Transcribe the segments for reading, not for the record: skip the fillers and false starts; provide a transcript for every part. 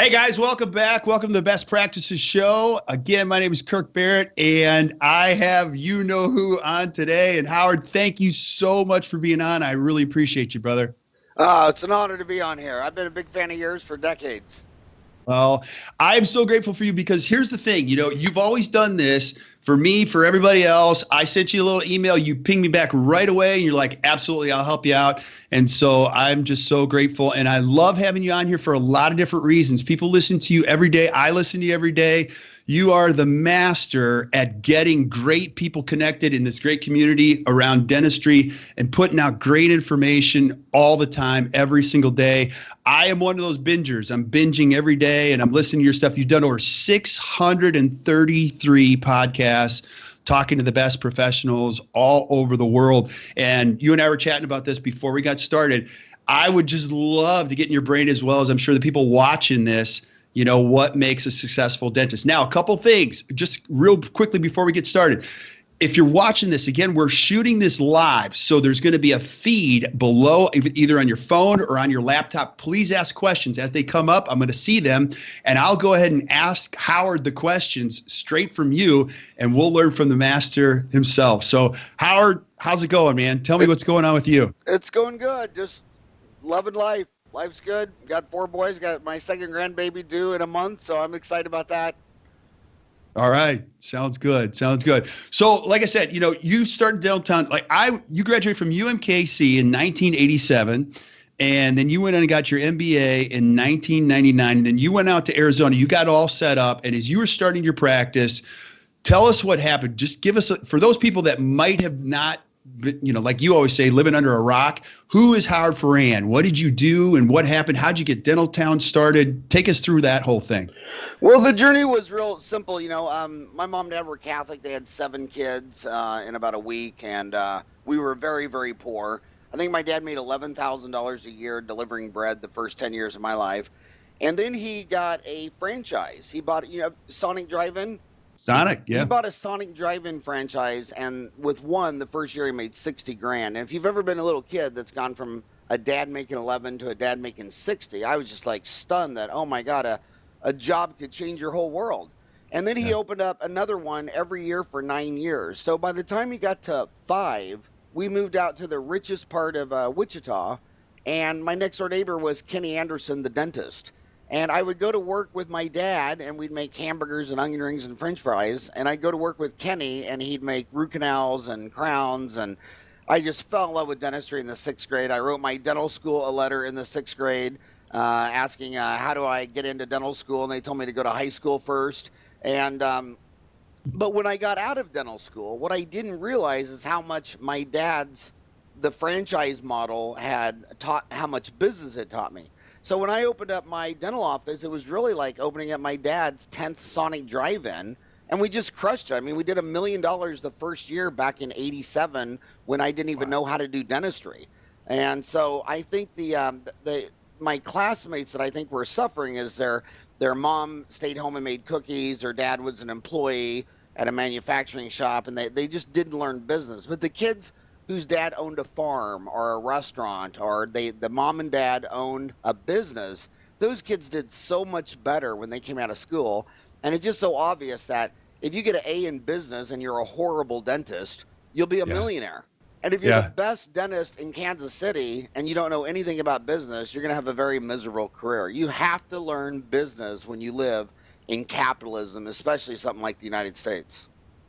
Hey guys, welcome back. Welcome to the Best Practices Show. Again, my name is Kirk Behrendt, and I have you know who on today. And Howard, thank you so much for being on. I really appreciate you, brother. It's an honor to be on here. I've been a big fan of yours for decades. Well, I'm so grateful for you because here's the thing, you've always done this for me, for everybody else. I sent you a little email, you pinged me back right away, and you're like, absolutely, I'll help you out. And so I'm just so grateful. And I love having you on here for a lot of different reasons. People listen to you every day. I listen to you every day. You are the master at getting great people connected in this great community around dentistry and putting out great information all the time, every single day. I am one of those bingers. I'm binging every day and I'm listening to your stuff. You've done over 633 podcasts talking to the best professionals all over the world. And you and I were chatting about this before we got started. I would just love to get in your brain, as well as I'm sure the people watching this, what makes a successful dentist. Now, a couple things just real quickly before we get started. If you're watching this, again, we're shooting this live. So there's going to be a feed below, either on your phone or on your laptop. Please ask questions as they come up. I'm going to see them, and I'll go ahead and ask Howard the questions straight from you, and we'll learn from the master himself. So, Howard, how's it going, man? Tell me what's going on with you. It's going good. Just loving life. Life's good. Got 4 boys. Got my second grandbaby due in a month, so I'm excited about that. All right. Sounds good. Sounds good. So, like I said, you started Dentaltown. You graduated from UMKC in 1987, and then you went in and got your MBA in 1999. And then you went out to Arizona. You got all set up, and as you were starting your practice, tell us what happened. Just give us, for those people that might have not, like you always say, living under a rock. Who is Howard Ferran? What did you do, and what happened? How'd you get Dentaltown started? Take us through that whole thing. Well, the journey was real simple. My mom and dad were Catholic. They had 7 kids in about a week, and we were very, very poor. I think my dad made $11,000 a year delivering bread the first 10 years of my life. And then he got a franchise. He bought, Sonic Drive-In. Sonic, yeah. He bought a Sonic Drive-In franchise, and with one, the first year he made $60,000. And if you've ever been a little kid that's gone from a dad making 11 to a dad making 60, I was just like stunned that, oh my God, a job could change your whole world. And then he opened up another one every year for 9 years. So by the time he got to 5, we moved out to the richest part of Wichita, and my next door neighbor was Kenny Anderson, the dentist. And I would go to work with my dad, and we'd make hamburgers and onion rings and french fries. And I'd go to work with Kenny, and he'd make root canals and crowns. And I just fell in love with dentistry in the 6th grade. I wrote my dental school a letter in the 6th grade asking, how do I get into dental school? And they told me to go to high school first. And but when I got out of dental school, what I didn't realize is how much the franchise model had taught, how much business it taught me. So when I opened up my dental office, it was really like opening up my dad's 10th Sonic Drive-In, and we just crushed it. I mean, we did $1 million the first year back in '87 when I didn't even know how to do dentistry. And so I think my classmates that I think were suffering is their mom stayed home and made cookies, their dad was an employee at a manufacturing shop, and they just didn't learn business. But the kids whose dad owned a farm or a restaurant, or the mom and dad owned a business, those kids did so much better when they came out of school. And it's just so obvious that if you get an A in business and you're a horrible dentist, you'll be a millionaire. And if you're the best dentist in Kansas City and you don't know anything about business, you're going to have a very miserable career. You have to learn business when you live in capitalism, especially something like the United States.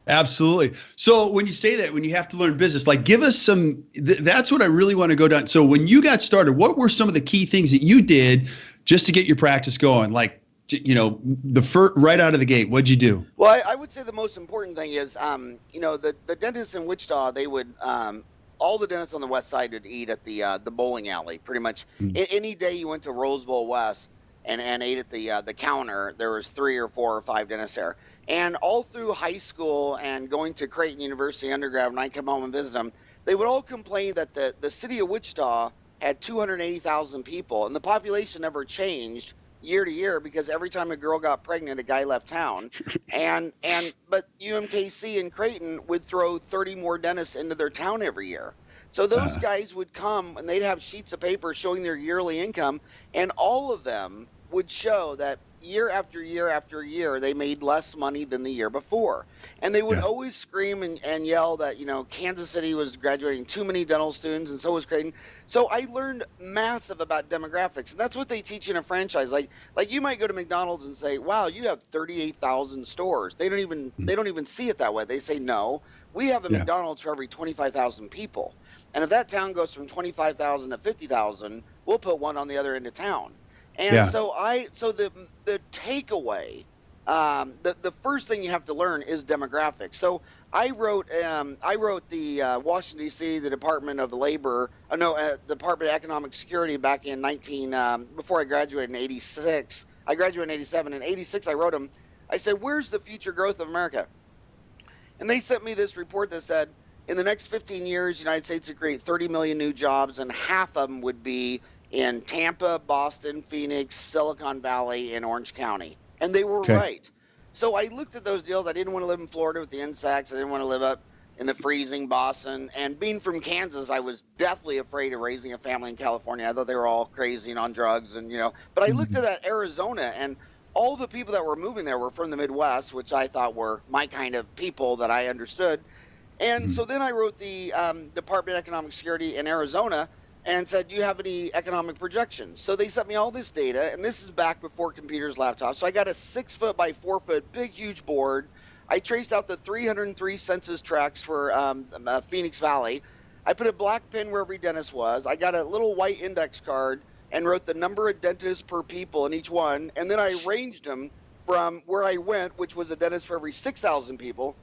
Absolutely. So when you say that, when you have to learn business, like give us that's what I really want to go down. So when you got started, what were some of the key things that you did just to get your practice going? Like, right out of the gate, what'd you do? Well, I would say the most important thing is, the dentists in Wichita, they would, all the dentists on the west side would eat at the bowling alley, pretty much. Any day you went to Rose Bowl West and ate at the counter, there was 3 or 4 or 5 dentists there. And all through high school and going to Creighton University undergrad, when I come home and visit them, they would all complain that the city of Wichita had 280,000 people, and the population never changed year to year because every time a girl got pregnant, a guy left town. But UMKC and Creighton would throw 30 more dentists into their town every year. So those guys would come and they'd have sheets of paper showing their yearly income, and all of them would show that year after year after year, they made less money than the year before. And they would always scream and yell that, Kansas City was graduating too many dental students, and so was Creighton. So I learned massive about demographics. And that's what they teach in a franchise. Like you might go to McDonald's and say, wow, you have 38,000 stores. They don't even see it that way. They say, no, we have a McDonald's for every 25,000 people. And if that town goes from 25,000 to 50,000, we'll put one on the other end of town. And so the takeaway, the first thing you have to learn is demographics. So I wrote the Washington D.C. the Department of Labor, Department of Economic Security back in before I graduated in '86. I graduated in '87. In '86, I wrote them. I said, "Where's the future growth of America?" And they sent me this report that said, in the next 15 years, the United States would create 30 million new jobs, and half of them would be in Tampa, Boston, Phoenix, Silicon Valley, and Orange County. And they were right. So I looked at those deals. I didn't want to live in Florida with the insects. I didn't want to live up in the freezing Boston. And being from Kansas, I was deathly afraid of raising a family in California. I thought they were all crazy and on drugs, But I looked at that Arizona, and all the people that were moving there were from the Midwest, which I thought were my kind of people that I understood. And so then I wrote the Department of Economic Security in Arizona and said, do you have any economic projections? So they sent me all this data, and this is back before computers, laptops. So I got a 6 foot by 4 foot, big, huge board. I traced out the 303 census tracts for Phoenix Valley. I put a black pin where every dentist was. I got a little white index card and wrote the number of dentists per people in each one. And then I arranged them from where I went, which was a dentist for every 6,000 people,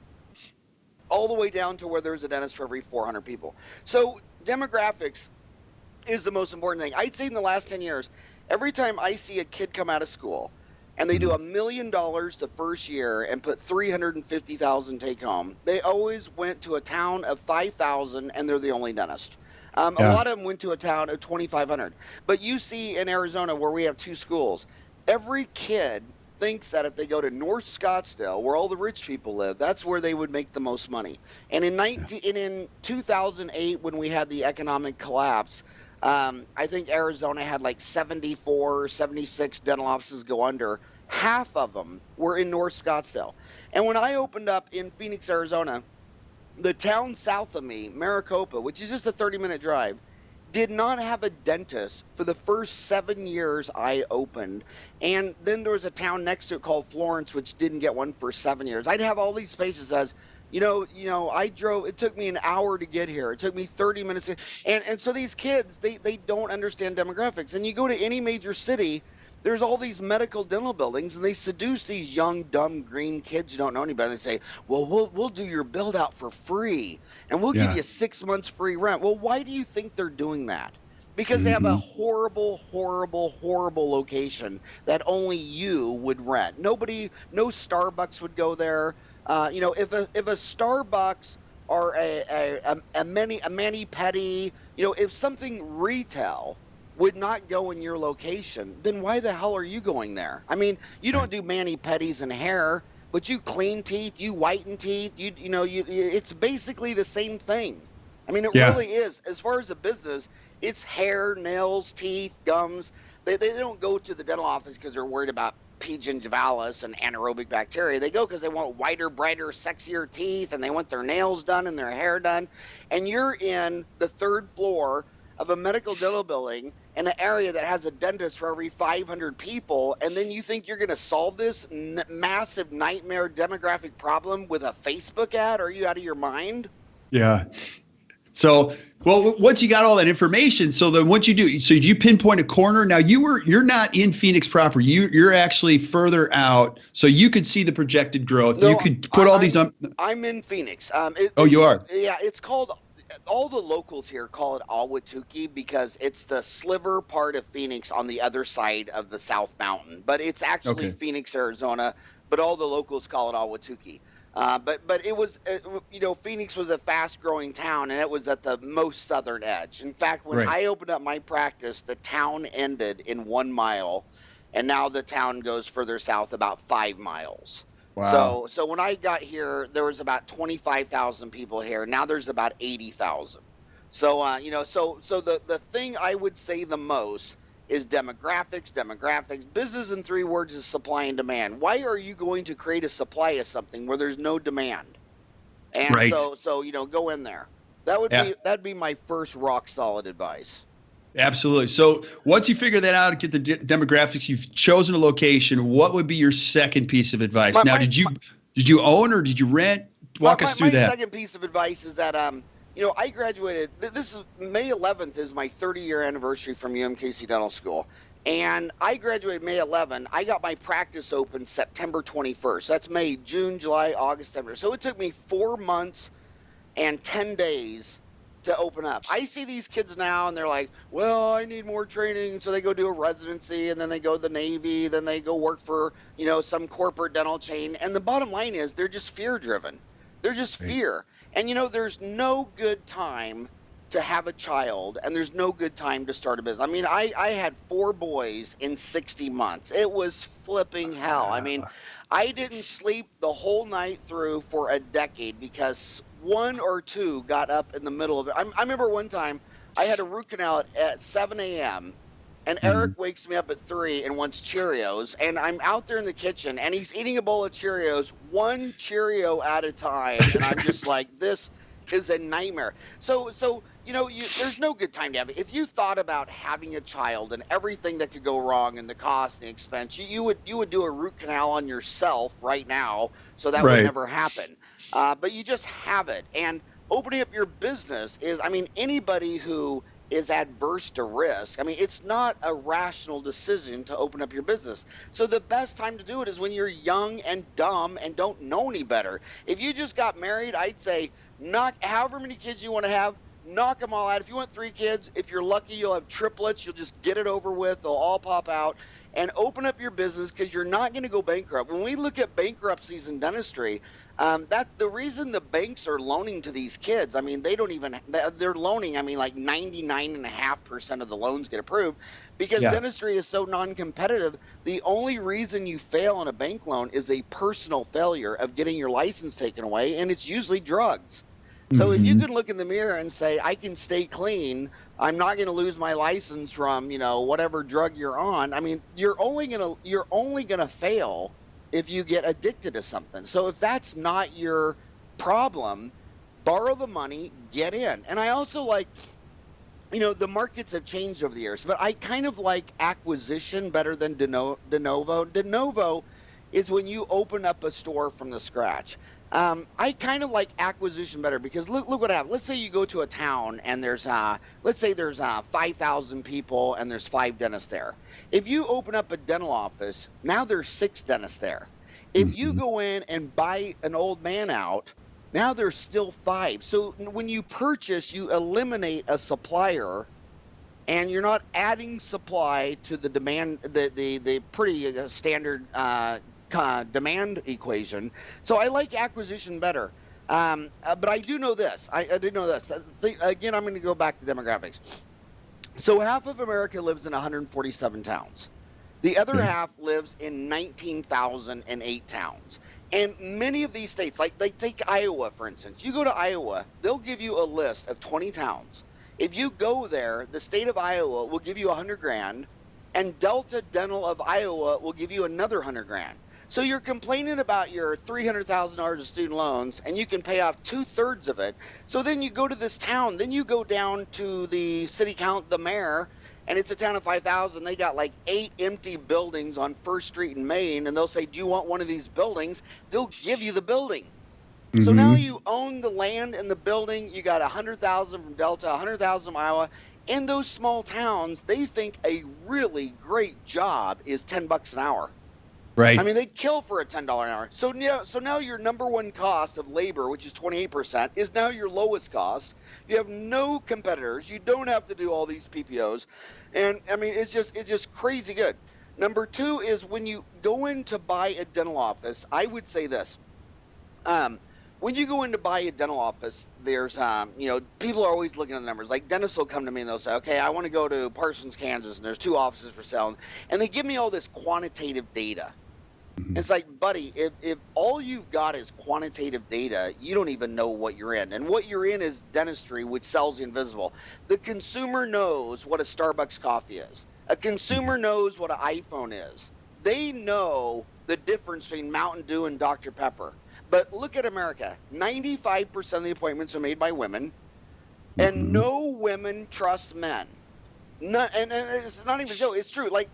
all the way down to where there's a dentist for every 400 people. So demographics is the most important thing. I'd say in the last 10 years, every time I see a kid come out of school and they do $1 million the first year and put 350,000 take home, they always went to a town of 5,000 and they're the only dentist. A lot of them went to a town of 2,500. But you see in Arizona, where we have 2 schools, every kid thinks that if they go to North Scottsdale, where all the rich people live, that's where they would make the most money. And in 2008, when we had the economic collapse, I think Arizona had like 74 or 76 dental offices go under. Half of them were in North Scottsdale. And when I opened up in Phoenix, Arizona, the town south of me, Maricopa, which is just a 30-minute drive, did not have a dentist for the first 7 years I opened. And then there was a town next to it called Florence, which didn't get one for 7 years. I'd have all these patients as, I drove, it took me an hour to get here. It took me 30 minutes. And so these kids, they don't understand demographics. And you go to any major city, there's all these medical dental buildings, and they seduce these young, dumb, green kids who don't know anybody. They say, well, we'll do your build out for free, and we'll give you 6 months free rent. Well, why do you think they're doing that? Because they have a horrible, horrible, horrible location that only you would rent. No Starbucks would go there. If a Starbucks or a mani-pedi, if something retail would not go in your location, then why the hell are you going there? I mean, you don't do mani-pedis and hair, but you clean teeth, you whiten teeth, it's basically the same thing. I mean, it really is. As far as a business, it's hair, nails, teeth, gums. They don't go to the dental office because they're worried about P. gingivalis and anaerobic bacteria. They go because they want whiter, brighter, sexier teeth, and they want their nails done and their hair done. And you're in the 3rd floor of a medical dental building in an area that has a dentist for every 500 people, and then you think you're going to solve this massive nightmare demographic problem with a Facebook ad? Are you out of your mind? Yeah. So, well, once you got all that information, so then what you do? So did you pinpoint a corner? Now you're not in Phoenix proper. You're actually further out, so you could see the projected growth. No, you could put all these on. I'm in Phoenix. You are? Yeah, it's called. All the locals here call it Ahwatukee because it's the sliver part of Phoenix on the other side of the South Mountain. But it's actually Phoenix, Arizona. But all the locals call it Ahwatukee. But it was, Phoenix was a fast-growing town, and it was at the most southern edge. In fact, when I opened up my practice, the town ended in 1 mile, and now the town goes further south about 5 miles. Wow. So when I got here, there was about 25,000 people here. Now there's about 80,000. So, so the thing I would say the most is demographics. Business in 3 words is supply and demand. Why are you going to create a supply of something where there's no demand? And Right. so go in there. That'd be my first rock solid advice. Absolutely. So once you figure that out and get the demographics, you've chosen a location. What would be your second piece of advice? Did you own or did you rent? Walk us through that. My second piece of advice is that I graduated. This is May 11th is my 30-year anniversary from UMKC Dental School, and I graduated May 11. I got my practice open September 21st. That's May, June, July, August, September. So it took me 4 months and 10 days to open up. I see these kids now and they're like, well, I need more training. So they go do a residency and then they go to the Navy, then they go work for, some corporate dental chain. And the bottom line is they're just fear driven. They're just fear. And there's no good time to have a child and there's no good time to start a business. I mean, I had 4 boys in 60 months. It was flipping hell. I mean, I didn't sleep the whole night through for a decade because 1 or 2 got up in the middle of it. I remember one time I had a root canal at 7 a.m. and Eric wakes me up at 3 and wants Cheerios, and I'm out there in the kitchen and he's eating a bowl of Cheerios, 1 Cheerio at a time, and I'm just like, this is a nightmare. So there's no good time to have it. If you thought about having a child and everything that could go wrong and the cost and the expense, you would do a root canal on yourself right now, so that would never happen. But you just have it. And opening up your business is, anybody who is adverse to risk, it's not a rational decision to open up your business. So the best time to do it is when you're young and dumb and don't know any better. If you just got married, I'd say knock however many kids you want to have, knock them all out. If you want 3 kids, if you're lucky, you'll have triplets. You'll just get it over with. They'll all pop out. And open up your business because you're not going to go bankrupt. When we look at bankruptcies in dentistry, that the reason the banks are loaning to these kids, they're loaning, like 99.5% of the loans get approved because dentistry is so non-competitive. The only reason you fail on a bank loan is a personal failure of getting your license taken away, and it's usually drugs. So if you can look in the mirror and say, I can stay clean, I'm not going to lose my license from, whatever drug you're on. You're only going to fail if you get addicted to something. So if that's not your problem, borrow the money, get in. And I also like, the markets have changed over the years, but I kind of like acquisition better than de novo. De novo is when you open up a store from the scratch. I kind of like acquisition better because look what happens. Let's say you go to a town and there's 5,000 people and there's 5 dentists there. If you open up a dental office, now there's 6 dentists there. If you go in and buy an old man out, now there's still 5. So when you purchase, you eliminate a supplier and you're not adding supply to the demand, the pretty standard demand equation. So I like acquisition better. But I do know this. I do know this. Again, I'm going to go back to demographics. So half of America lives in 147 towns. The other half lives in 19,008 towns. And many of these states, like take Iowa, for instance. You go to Iowa, they'll give you a list of 20 towns. If you go there, the state of Iowa will give you $100,000, and Delta Dental of Iowa will give you another $100,000. So you're complaining about your $300,000 of student loans, and you can pay off 2/3 of it. So then you go to this town, then you go down to the city count, the mayor, and it's a town of 5,000. They got like 8 empty buildings on First Street in Maine, and they'll say, do you want one of these buildings? They'll give you the building. So now you own the land and the building. You got 100,000 from Delta, 100,000 from Iowa. In those small towns, they think a really great job is $10 an hour. Right. They kill for a $10 an hour. So now your number one cost of labor, which is 28%, is now your lowest cost. You have no competitors. You don't have to do all these PPOs. And it's just crazy good. Number 2 is when you go in to buy a dental office, I would say this. When you go in to buy a dental office, there's, people are always looking at the numbers. Like dentists will come to me and they'll say, okay, I want to go to Parsons, Kansas, and there's 2 offices for sale. And they give me all this quantitative data. It's like, buddy, if all you've got is quantitative data, you don't even know what you're in. And what you're in is dentistry, which sells the invisible. The consumer knows what a Starbucks coffee is. A consumer knows what an iPhone is. They know the difference between Mountain Dew and Dr. Pepper. But look at America. 95% of the appointments are made by women, and no women trust men. Not, and it's not even a joke. It's true. Like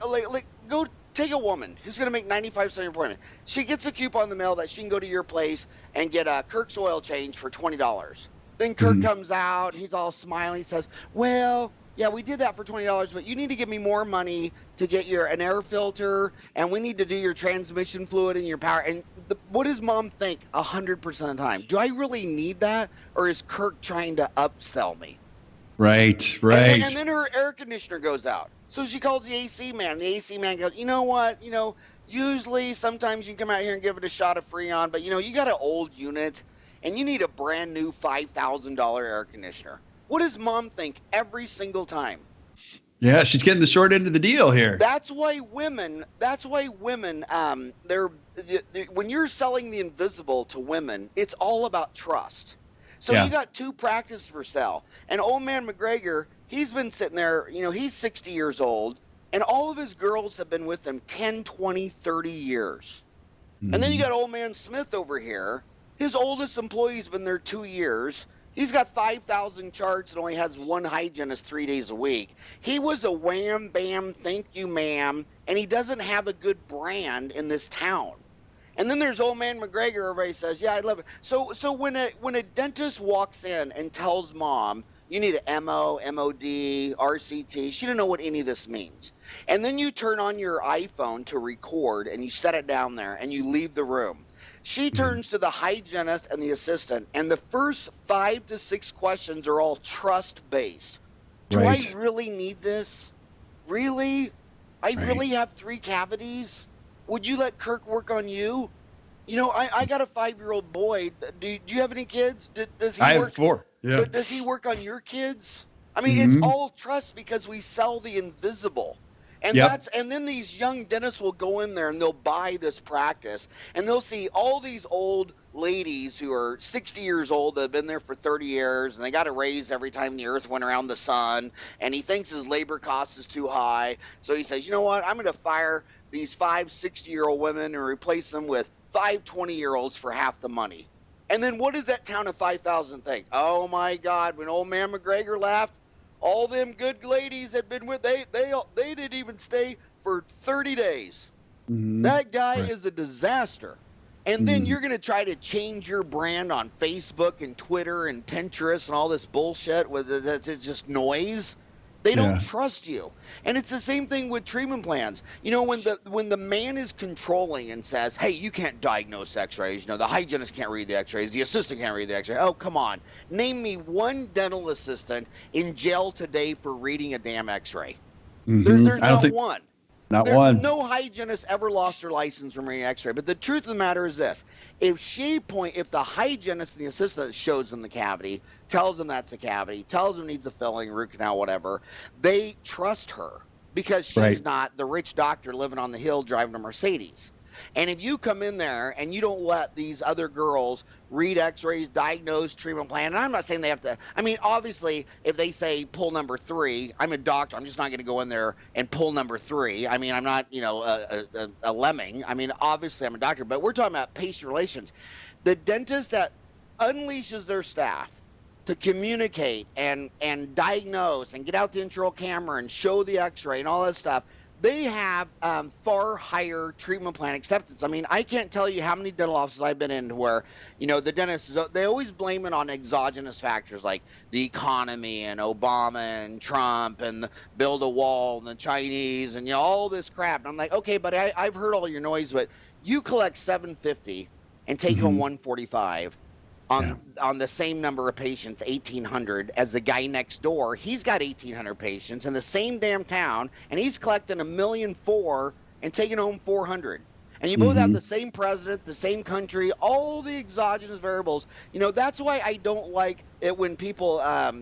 go take a woman who's going to make 95% of your appointment. She gets a coupon in the mail that she can go to your place and get a Kirk's oil change for $20. Then Kirk comes out. He's all smiling. He says, well, yeah, we did that for $20, but you need to give me more money to get an air filter, and we need to do your transmission fluid and your power. And what does mom think 100% of the time? Do I really need that, or is Kirk trying to upsell me? Right. And then her air conditioner goes out. So she calls the AC man. And the AC man goes, you know what? Usually sometimes you can come out here and give it a shot of Freon, but, you got an old unit, and you need a brand new $5,000 air conditioner. What does mom think every single time? Yeah, she's getting the short end of the deal here. That's why women, when you're selling the invisible to women, it's all about trust. So you got two practices for sale. And old man McGregor, he's been sitting there, he's 60 years old, and all of his girls have been with him 10, 20, 30 years. And then you got old man Smith over here. His oldest employee's been there 2 years. He's got 5,000 charts and only has one hygienist 3 days a week. He was a wham, bam, thank you, ma'am, and he doesn't have a good brand in this town. And then there's old man McGregor. Everybody says, yeah, I love it. So when a dentist walks in and tells mom, you need an MO, MOD, RCT, she doesn't know what any of this means. And then you turn on your iPhone to record and you set it down there and you leave the room. She turns to the hygienist and the assistant, and the first 5 to 6 questions are all trust-based. Do I really need this? Really? I really have 3 cavities? Would you let Kirk work on you? I got a 5-year-old boy. Do you have any kids? Does he work? I have 4. Yeah. But does he work on your kids? I mean, it's all trust because we sell the invisible. And and then these young dentists will go in there and they'll buy this practice and they'll see all these old ladies who are 60 years old that have been there for 30 years and they got a raise every time the earth went around the sun, and he thinks his labor cost is too high. So he says, you know what, I'm going to fire these 5 60-year-old women and replace them with 5 20-year-olds for half the money. And then what does that town of 5,000 think? Oh my God, when old man McGregor left, all them good ladies had been with, they didn't even stay for 30 days. That guy is a disaster. And then you're going to try to change your brand on Facebook and Twitter and Pinterest and all this bullshit that's just noise. They don't trust you. And it's the same thing with treatment plans. When the man is controlling and says, hey, you can't diagnose x-rays, the hygienist can't read the x-rays, the assistant can't read the x-ray. Oh, come on. Name me one dental assistant in jail today for reading a damn x-ray. There's not one. Not one. No hygienist ever lost her license from reading x-ray. But the truth of the matter is this. If the hygienist and the assistant shows them the cavity, tells them that's a cavity, tells them needs a filling, root canal, whatever, they trust her because she's not the rich doctor living on the hill driving a Mercedes. And if you come in there and you don't let these other girls read x-rays, diagnose, treatment plan, and I'm not saying they have to, I mean, obviously, if they say pull number 3, I'm a doctor, I'm just not going to go in there and pull number 3. I mean, I'm not, a lemming. I mean, obviously, I'm a doctor, but we're talking about patient relations. The dentist that unleashes their staff to communicate and diagnose and get out the intraoral camera and show the x-ray and all that stuff, they have far higher treatment plan acceptance. I mean, I can't tell you how many dental offices I've been in where, the dentists, they always blame it on exogenous factors like the economy and Obama and Trump and the build a wall and the Chinese and, all this crap. And I'm like, okay, but I've heard all your noise, but you collect $750 and take home $145. On the same number of patients, 1,800, as the guy next door. He's got 1,800 patients in the same damn town, and he's collecting $1.4 million and taking home 400. And you both have the same president, the same country, all the exogenous variables. That's why I don't like it when people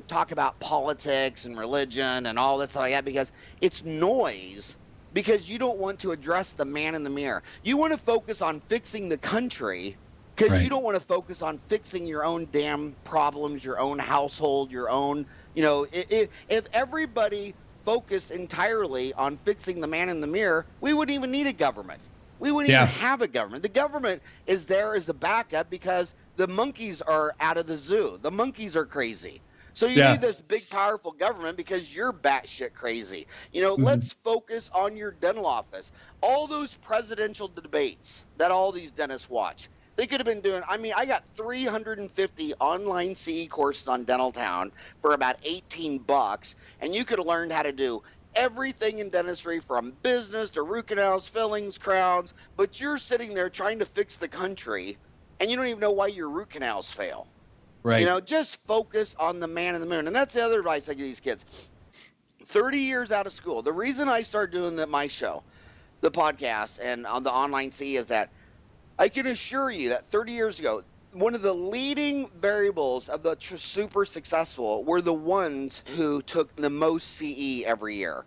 talk about politics and religion and all that stuff like that, because it's noise. Because you don't want to address the man in the mirror. You want to focus on fixing the country. Because you don't want to focus on fixing your own damn problems, your own household, your own, if everybody focused entirely on fixing the man in the mirror, we wouldn't even need a government. We wouldn't even have a government. The government is there as a backup because the monkeys are out of the zoo. The monkeys are crazy. So you need this big, powerful government because you're batshit crazy. Let's focus on your dental office. All those presidential debates that all these dentists watch, they could have been doing. I got 350 online CE courses on Dentaltown for about $18, and you could have learned how to do everything in dentistry from business to root canals, fillings, crowns, but you're sitting there trying to fix the country, and you don't even know why your root canals fail. Right. Just focus on the man in the moon. And that's the other advice I give these kids. 30 years out of school. The reason I started doing my show, the podcast, and on the online CE is that I can assure you that 30 years ago, one of the leading variables of the super successful were the ones who took the most CE every year.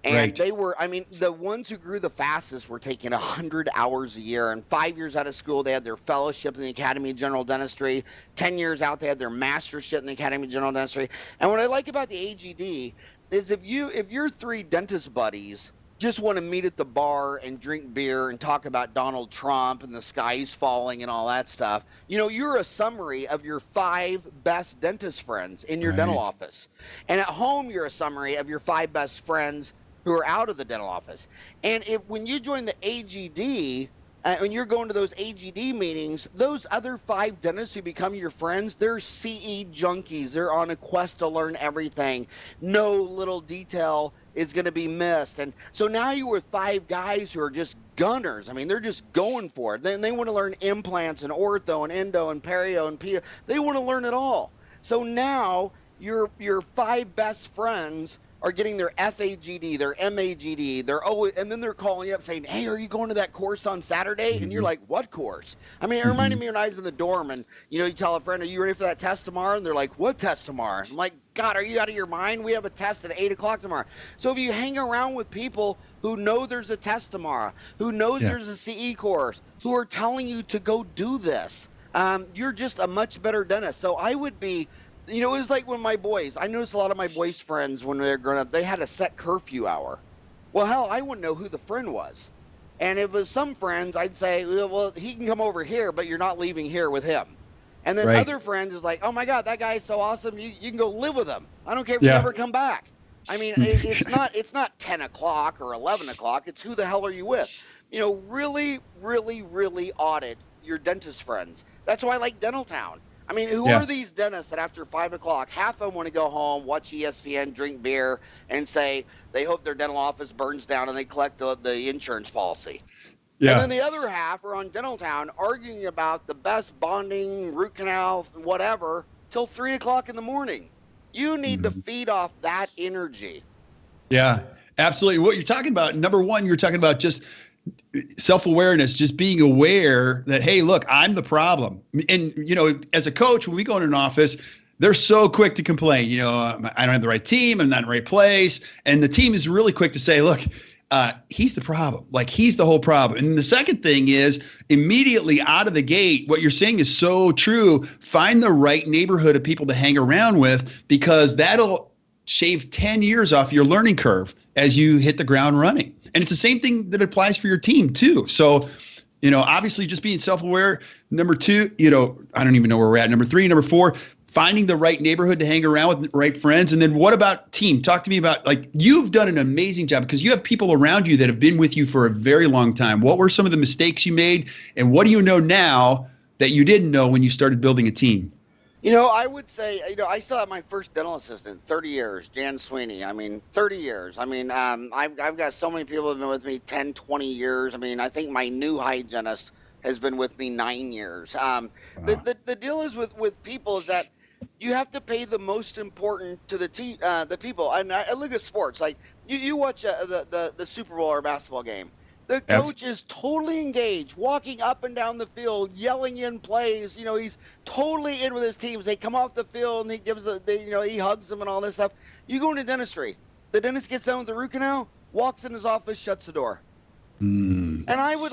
And they were, the ones who grew the fastest were taking 100 hours a year. And 5 years out of school, they had their fellowship in the Academy of General Dentistry. 10 years out, they had their mastership in the Academy of General Dentistry. And what I like about the AGD is if your three dentist buddies just want to meet at the bar and drink beer and talk about Donald Trump and the sky's falling and all that stuff, you're a summary of your 5 best dentist friends in your dental office. And at home, you're a summary of your 5 best friends who are out of the dental office. And when you join the AGD, when you're going to those AGD meetings, those other 5 dentists who become your friends, they're CE junkies. They're on a quest to learn everything. No little detail is going to be missed. And so now you were 5 guys who are just gunners. They're just going for it. Then they want to learn implants and ortho and endo and perio and pedo. They want to learn it all. So now your 5 best friends are getting their FAGD, their MAGD, and then they're calling you up saying, hey, are you going to that course on Saturday? And you're like, what course? It reminded me when I was in the dorm and, you tell a friend, are you ready for that test tomorrow? And they're like, what test tomorrow? I'm like, God, are you out of your mind? We have a test at 8 o'clock tomorrow. So if you hang around with people who know there's a test tomorrow, who knows there's a CE course, who are telling you to go do this, you're just a much better dentist. So I would be... it was like when I noticed a lot of my boys' friends when they were growing up, they had a set curfew hour. Well, hell, I wouldn't know who the friend was. And if it was some friends, I'd say, well, he can come over here, but you're not leaving here with him. And then other friends is like, oh my God, that guy is so awesome. You can go live with him. I don't care if you never come back. It's not 10 o'clock or 11 o'clock. It's who the hell are you with? Really, really, really audit your dentist friends. That's why I like Dentaltown. Who are these dentists that after 5 o'clock, half of them want to go home, watch ESPN, drink beer, and say they hope their dental office burns down and they collect the insurance policy? Yeah. And then the other half are on Dentaltown arguing about the best bonding, root canal, whatever, till 3 o'clock in the morning. You need to feed off that energy. Yeah, absolutely. What you're talking about, number one, you're talking about just self-awareness, just being aware that, hey, look, I'm the problem. And, as a coach, when we go in an office, they're so quick to complain. I don't have the right team. I'm not in the right place. And the team is really quick to say, look, he's the problem. Like, he's the whole problem. And the second thing is immediately out of the gate, what you're saying is so true. Find the right neighborhood of people to hang around with, because that'll shave 10 years off your learning curve as you hit the ground running. And it's the same thing that applies for your team too. So, obviously just being self-aware. Number 2, I don't even know where we're at. Number 3, number 4, finding the right neighborhood to hang around with, the right friends. And then what about team? Talk to me about, you've done an amazing job because you have people around you that have been with you for a very long time. What were some of the mistakes you made? And what do you know now that you didn't know when you started building a team? I would say, I still have my first dental assistant, 30 years, Jan Sweeney. 30 years. I've got so many people who have been with me 10, 20 years. I think my new hygienist has been with me 9 years. The deal is with people is that you have to pay the most important to the people. And I look at sports, like you watch the Super Bowl or a basketball game. The coach is totally engaged, walking up and down the field, yelling in plays. He's totally in with his teams. They come off the field and he gives he hugs them and all this stuff. You go into dentistry. The dentist gets done with the root canal, walks in his office, shuts the door. And I would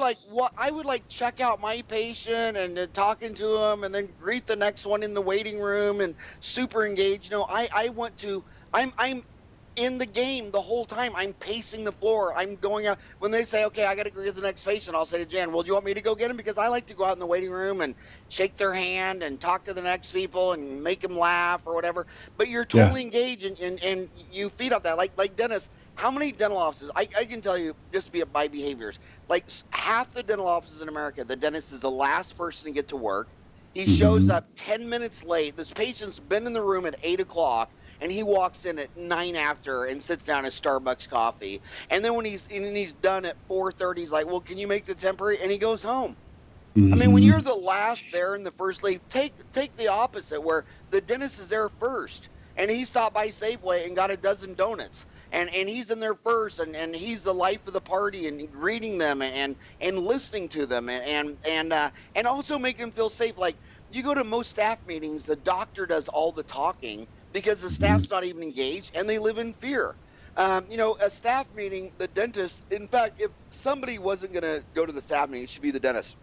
check out my patient and talking to him, and then greet the next one in the waiting room and super engaged. I'm in the game the whole time. I'm pacing the floor. I'm going out. When they say, okay, I got to go get the next patient, I'll say to Jan, well, do you want me to go get him? Because I like to go out in the waiting room and shake their hand and talk to the next people and make them laugh or whatever. But you're totally engaged, and you feed off that. Like Dennis, how many dental offices? I can tell you, just by behaviors, like half the dental offices in America, the dentist is the last person to get to work. He shows up 10 minutes late. This patient's been in the room at 8 o'clock, and he walks in at 9 after and sits down at Starbucks coffee. And then when he's done at 4:30, he's like, well, can you make the temporary? And he goes home. I mean, when you're the last there and the first leave, take the opposite, where the dentist is there first, and he stopped by Safeway and got a dozen donuts. And he's in there first, and he's the life of the party, and greeting them and listening to them and also making them feel safe. Like, you go to most staff meetings, the doctor does all the talking because the staff's not even engaged and they live in fear. A staff meeting, the dentist, in fact, if somebody wasn't going to go to the staff meeting, it should be the dentist.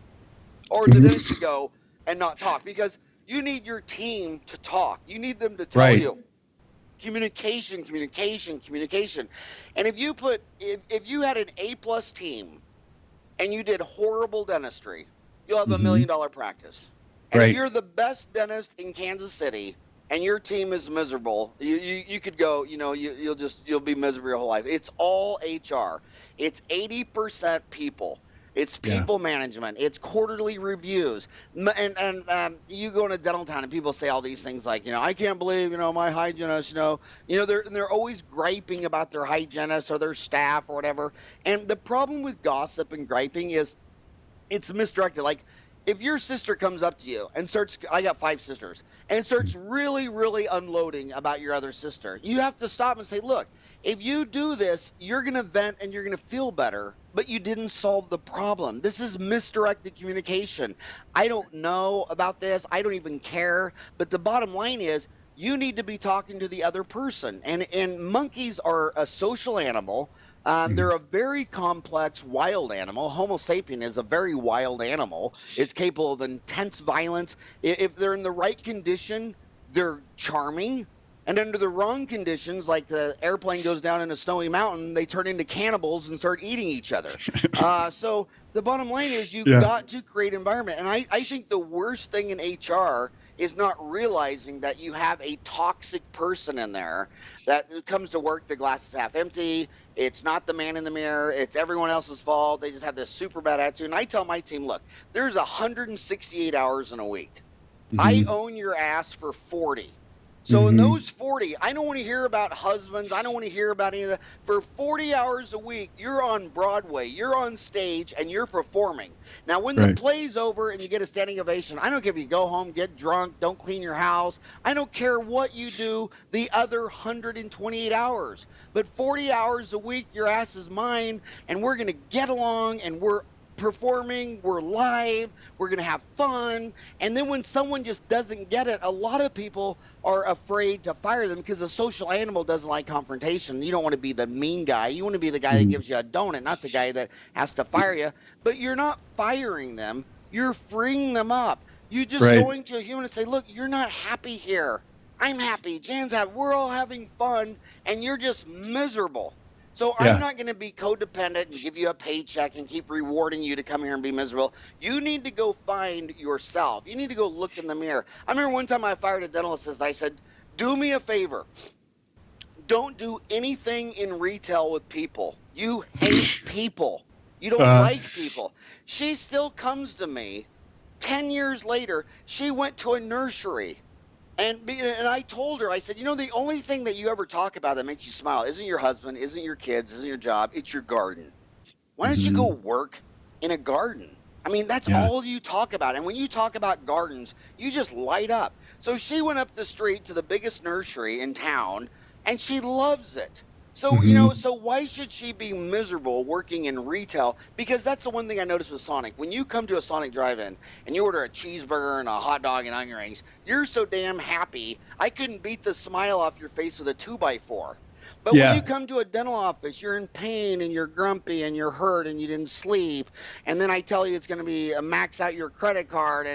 Or the dentist should go and not talk, because you need your team to talk. You need them to tell you. Communication. And if you had an A+ team and you did horrible dentistry, you'll have $1 million practice. And if you're the best dentist in Kansas City and your team is miserable, you could go, you'll be miserable your whole life. It's all HR. It's 80% people. It's people management. It's quarterly reviews. And you go into Dentaltown and people say all these things like, I can't believe, my hygienist, they're always griping about their hygienist or their staff or whatever. And the problem with gossip and griping is it's misdirected. Like, if your sister comes up to you and I got 5 sisters, and starts really, really unloading about your other sister, you have to stop and say, look, if you do this, you're going to vent and you're going to feel better, but you didn't solve the problem. This is misdirected communication. I don't know about this. I don't even care. But the bottom line is, you need to be talking to the other person. And monkeys are a social animal. They're a very complex wild animal. Homo sapien is a very wild animal. It's capable of intense violence. If they're in the right condition, they're charming. And under the wrong conditions, like the airplane goes down in a snowy mountain, they turn into cannibals and start eating each other. So the bottom line is, you've got to create an environment. And I think the worst thing in HR is not realizing that you have a toxic person in there that comes to work, the glass is half empty. It's not the man in the mirror. It's everyone else's fault. They just have this super bad attitude. And I tell my team, look, there's 168 hours in a week. I own your ass for 40. So in those 40, I don't want to hear about husbands. I don't want to hear about any of that. For 40 hours a week, you're on Broadway, you're on stage, and you're performing. Now, when the play's over and you get a standing ovation, I don't care if you go home, get drunk, don't clean your house. I don't care what you do the other 128 hours. But 40 hours a week, your ass is mine, and we're going to get along, and we're performing, we're live, we're going to have fun. And then when someone just doesn't get it, a lot of people are afraid to fire them, because the social animal doesn't like confrontation. You don't want to be the mean guy. You want to be the guy that gives you a donut, not the guy that has to fire you. But you're not firing them. You're freeing them up. You're just going to a human and say, look, you're not happy here. I'm happy. Jan's happy. We're all having fun, and you're just miserable. So I'm not going to be codependent and give you a paycheck and keep rewarding you to come here and be miserable. You need to go find yourself. You need to go look in the mirror. I remember one time I fired a dental assistant. I said, do me a favor. Don't do anything in retail with people. You hate people. You don't like people. She still comes to me 10 years later. She went to a nursery. And I told her, I said, the only thing that you ever talk about that makes you smile isn't your husband, isn't your kids, isn't your job, it's your garden. Why don't you go work in a garden? I mean, that's all you talk about. And when you talk about gardens, you just light up. So she went up the street to the biggest nursery in town, and she loves it. So, so why should she be miserable working in retail? Because that's the one thing I noticed with Sonic. When you come to a Sonic drive-in and you order a cheeseburger and a hot dog and onion rings, you're so damn happy. I couldn't beat the smile off your face with a 2x4. But when you come to a dental office, you're in pain and you're grumpy and you're hurt and you didn't sleep. And then I tell you it's going to be a max out your credit card.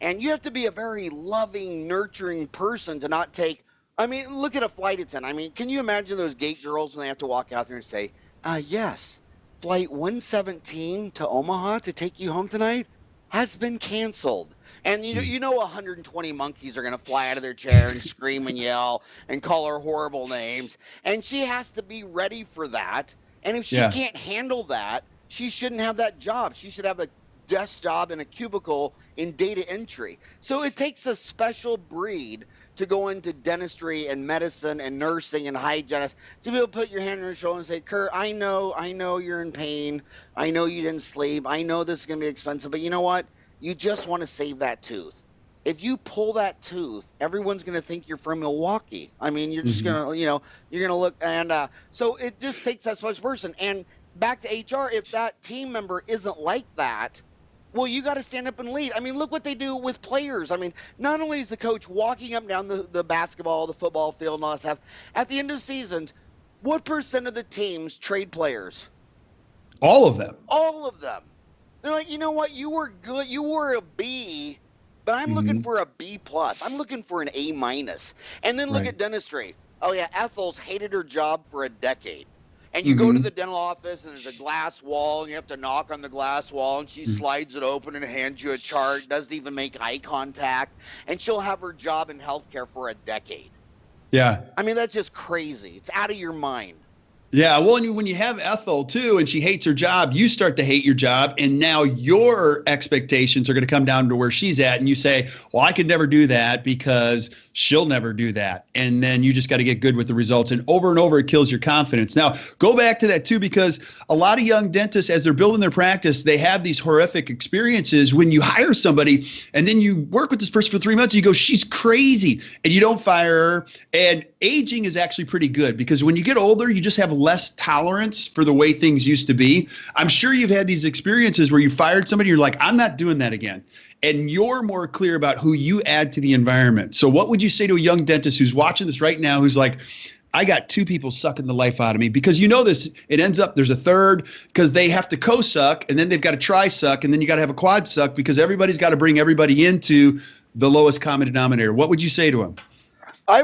And you have to be a very loving, nurturing person to not take I mean, look at a flight attendant. I mean, can you imagine those gate girls when they have to walk out there and say, yes, flight 117 to Omaha to take you home tonight has been canceled. And you know 120 monkeys are going to fly out of their chair and scream and yell and call her horrible names. And she has to be ready for that. And if she can't handle that, she shouldn't have that job. She should have a desk job in a cubicle in data entry. So it takes a special breed to go into dentistry and medicine and nursing and hygienist to be able to put your hand on your shoulder and say, Kurt, I know you're in pain. I know you didn't sleep. I know this is going to be expensive, but you know what? You just want to save that tooth. If you pull that tooth, everyone's going to think you're from Milwaukee. I mean, you're just going to, you're going to look. And so it just takes that special person. And back to HR, if that team member isn't like that, well, you got to stand up and lead. I mean, look what they do with players. I mean, not only is the coach walking up and down the basketball, the football field, and all that stuff, at the end of seasons, what percent of the teams trade players? All of them. All of them. They're like, you know what? You were good. You were a B, but I'm looking for a B plus. I'm looking for an A minus. And then look at dentistry. Oh, yeah, Ethel's hated her job for a decade. And you go to the dental office, and there's a glass wall, and you have to knock on the glass wall, and she slides it open and hands you a chart, doesn't even make eye contact, and she'll have her job in healthcare for a decade. Yeah. I mean, that's just crazy. It's out of your mind. Yeah, well, and when you have Ethel, too, and she hates her job, you start to hate your job, and now your expectations are going to come down to where she's at, and you say, well, I could never do that because she'll never do that. And then you just got to get good with the results, and over, it kills your confidence. Now, go back to that, too, because a lot of young dentists, as they're building their practice, they have these horrific experiences when you hire somebody, and then you work with this person for 3 months, and you go, she's crazy, and you don't fire her. And aging is actually pretty good because when you get older, you just have less tolerance for the way things used to be. I'm sure you've had these experiences where you fired somebody, you're like, I'm not doing that again. And you're more clear about who you add to the environment. So what would you say to a young dentist who's watching this right now, who's like, I got 2 people sucking the life out of me? Because you know this, it ends up, there's a third because they have to co-suck, and then they've got to try-suck, and then you got to have a quad-suck because everybody's got to bring everybody into the lowest common denominator. What would you say to them? I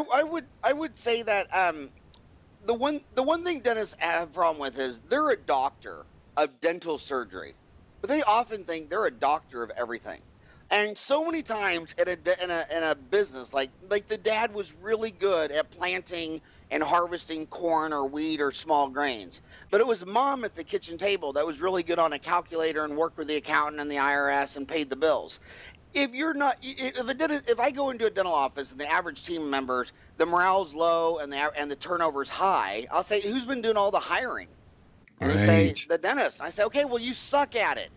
would say that the one thing dentists have a problem with is they're a doctor of dental surgery, but they often think they're a doctor of everything. And so many times in a business, like the dad was really good at planting and harvesting corn or wheat or small grains, but it was mom at the kitchen table that was really good on a calculator and worked with the accountant and the IRS and paid the bills. If you're not, if I go into a dental office and the average team members, the morale's low and the turnover's high, I'll say, who's been doing all the hiring? And they say, the dentist. I say, okay, well, you suck at it.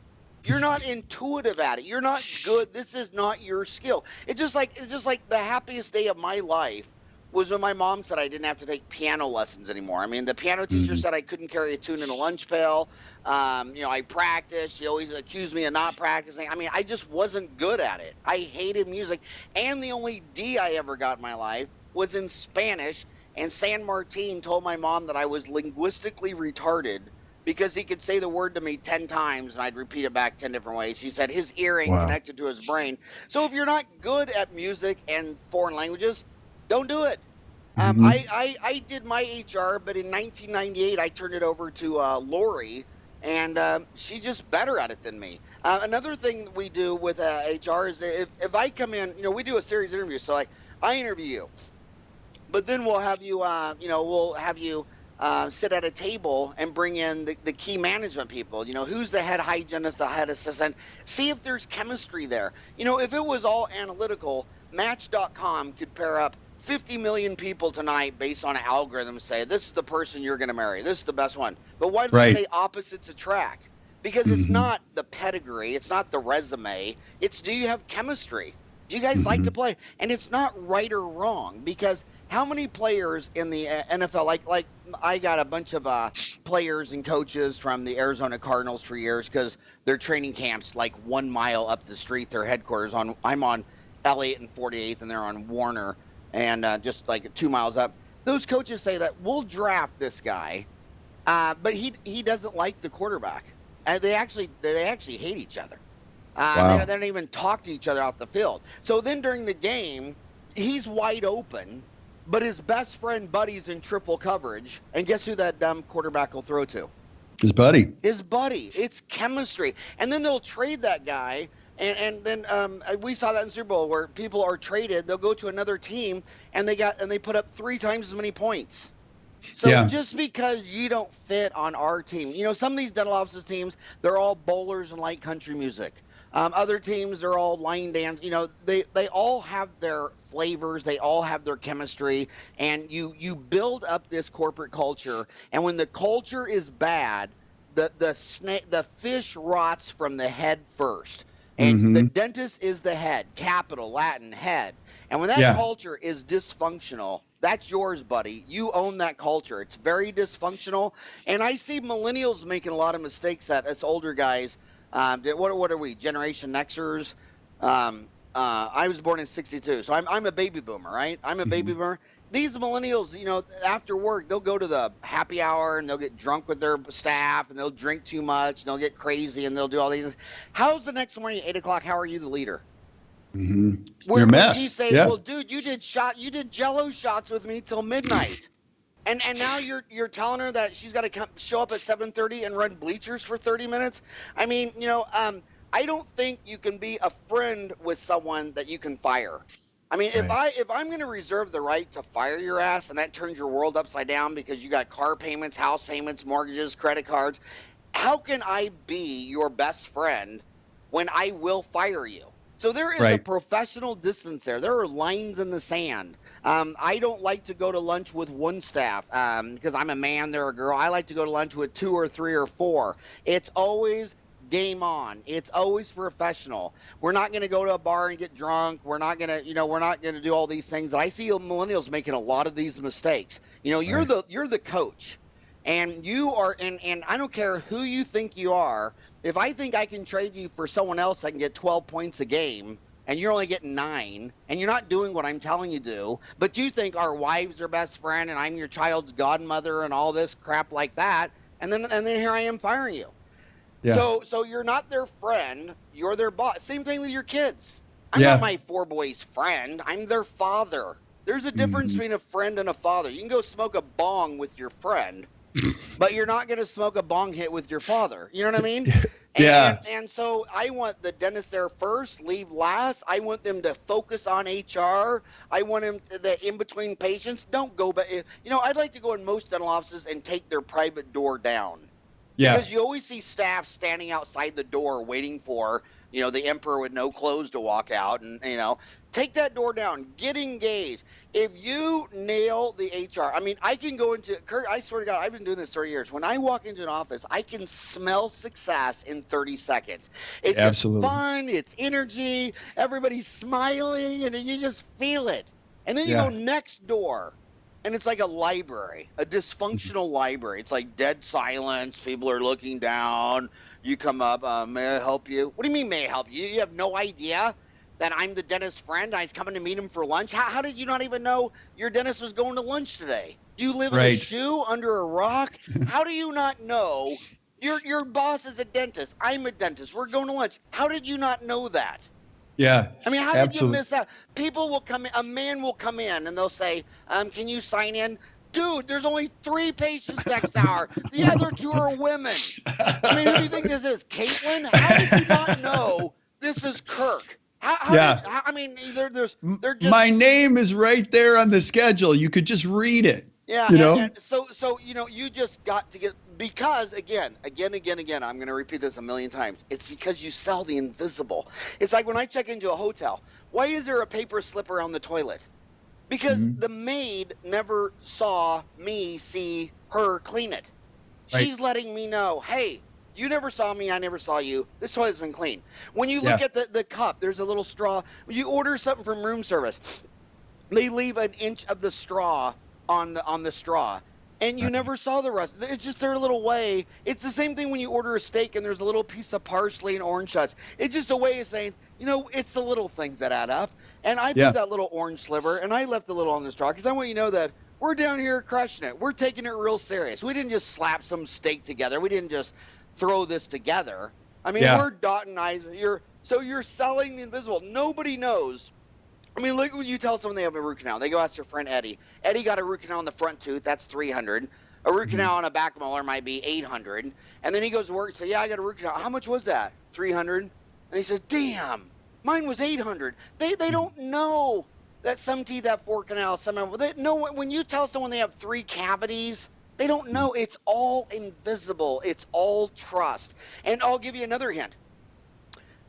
You're not intuitive at it. You're not good. This is not your skill. It's just like the happiest day of my life was when my mom said I didn't have to take piano lessons anymore. I mean, the piano teacher said I couldn't carry a tune in a lunch pail. I practiced. She always accused me of not practicing. I mean, I just wasn't good at it. I hated music. And the only D I ever got in my life was in Spanish. And San Martin told my mom that I was linguistically retarded because he could say the word to me 10 times and I'd repeat it back 10 different ways. He said his ear ain't connected to his brain. So if you're not good at music and foreign languages, don't do it. I did my HR, but in 1998, I turned it over to Lori, and she's just better at it than me. Another thing that we do with HR is if I come in, we do a series of interviews. So I interview you, but then we'll have you, sit at a table and bring in the key management people. Who's the head hygienist, the head assistant. See if there's chemistry there. If it was all analytical, Match.com could pair up 50 million people tonight based on an algorithm say, this is the person you're going to marry. This is the best one. But why do they say opposites attract? Because it's not the pedigree. It's not the resume. It's, do you have chemistry? Do you guys like to play? And it's not right or wrong, because how many players in the NFL, like I got a bunch of players and coaches from the Arizona Cardinals for years because their training camps like 1 mile up the street, their headquarters I'm on Elliott and 48th, and they're on Warner. And just like 2 miles up, those coaches say that we'll draft this guy, but he doesn't like the quarterback. And they actually hate each other. They don't even talk to each other out the field. So then during the game, he's wide open, but his best friend Buddy's in triple coverage, and guess who that dumb quarterback will throw to? His buddy. His buddy. It's chemistry. And then they'll trade that guy. And then we saw that in Super Bowl where people are traded. They'll go to another team and they put up 3 times as many points. So just because you don't fit on our team, some of these dental offices teams, they're all bowlers and like country music. Other teams are all line dance. They all have their flavors. They all have their chemistry. And you build up this corporate culture. And when the culture is bad, the fish rots from the head first. And the dentist is the head, capital, Latin, head. And when that culture is dysfunctional, that's yours, buddy. You own that culture. It's very dysfunctional. And I see millennials making a lot of mistakes at us older guys. What are we, Generation Xers? I was born in 62, so I'm a baby boomer, right? I'm a baby boomer. These millennials, after work, they'll go to the happy hour and they'll get drunk with their staff and they'll drink too much and they'll get crazy and they'll do all these things. How's the next morning at 8 o'clock? How are you the leader? You're a mess. You say, well, dude, you did Jello shots with me till midnight. And now you're telling her that she's got to show up at 7:30 and run bleachers for 30 minutes. I mean, I don't think you can be a friend with someone that you can fire. I mean, if I'm going to reserve the right to fire your ass and that turns your world upside down because you got car payments, house payments, mortgages, credit cards, how can I be your best friend when I will fire you? So there is a professional distance there. There are lines in the sand. I don't like to go to lunch with one staff because I'm a man, they're a girl. I like to go to lunch with 2 or 3 or 4. It's always game on. It's always professional. We're not going to go to a bar and get drunk. We're not going to, we're not going to do all these things. I see millennials making a lot of these mistakes. You're the coach, and you are, and I don't care who you think you are. If I think I can trade you for someone else, I can get 12 points a game, and you're only getting 9, and you're not doing what I'm telling you to do, but you think our wives are best friend, and I'm your child's godmother, and all this crap like that, and then here I am firing you. Yeah. So you're not their friend, you're their boss. Same thing with your kids. I'm not my 4 boys' friend. I'm their father. There's a difference between a friend and a father. You can go smoke a bong with your friend, but you're not going to smoke a bong hit with your father. You know what I mean? And so I want the dentist there first, leave last. I want them to focus on HR. I want them the in-between patients. Don't go back. I'd like to go in most dental offices and take their private door down. Yeah. Because you always see staff standing outside the door waiting for, the emperor with no clothes to walk out. And, take that door down. Get engaged. If you nail the HR, I mean, I can go into, Kirk, I swear to God, I've been doing this 30 years. When I walk into an office, I can smell success in 30 seconds. It's just fun. It's energy. Everybody's smiling, and you just feel it. And then you go next door. And it's like a library, a dysfunctional library. It's like dead silence. People are looking down. You come up, may I help you? What do you mean, may I help you? You have no idea that I'm the dentist's friend. I was coming to meet him for lunch. How did you not even know your dentist was going to lunch today? Do you live in a shoe under a rock? How do you not know? Your boss is a dentist. I'm a dentist. We're going to lunch. How did you not know that? Yeah. I mean, how did you miss out? People will come in, a man will come in and they'll say, can you sign in? Dude, there's only 3 patients next hour. The other 2 are women. I mean, who do you think this is? Caitlin? How did you not know this is Kirk? I mean, they're just. My name is right there on the schedule. You could just read it. Yeah. And so, you just got to get, because again, I'm going to repeat this a million times. It's because you sell the invisible. It's like when I check into a hotel, why is there a paper slip around the toilet? Because the maid never saw me see her clean it. She's letting me know, hey, you never saw me, I never saw you. This toilet's been clean. When you look at the cup, there's a little straw. When you order something from room service, they leave an inch of the straw on the straw. And you never saw the rest. It's just their little way. It's the same thing when you order a steak and there's a little piece of parsley and orange slice. It's just a way of saying, it's the little things that add up. And I put that little orange sliver, and I left a little on the straw because I want you to know that we're down here crushing it. We're taking it real serious. We didn't just slap some steak together. We didn't just throw this together. I mean, we're dotting I's. You're selling the invisible. Nobody knows I mean, look when you tell someone they have a root canal. They go ask their friend Eddie. Eddie got a root canal on the front tooth. That's $300. A root canal on a back molar might be $800. And then he goes to work and says, yeah, I got a root canal. How much was that? $300. And he says, damn, mine was $800. They don't know that some teeth have 4 canals. Some have, they know when you tell someone they have 3 cavities, they don't know. It's all invisible. It's all trust. And I'll give you another hint.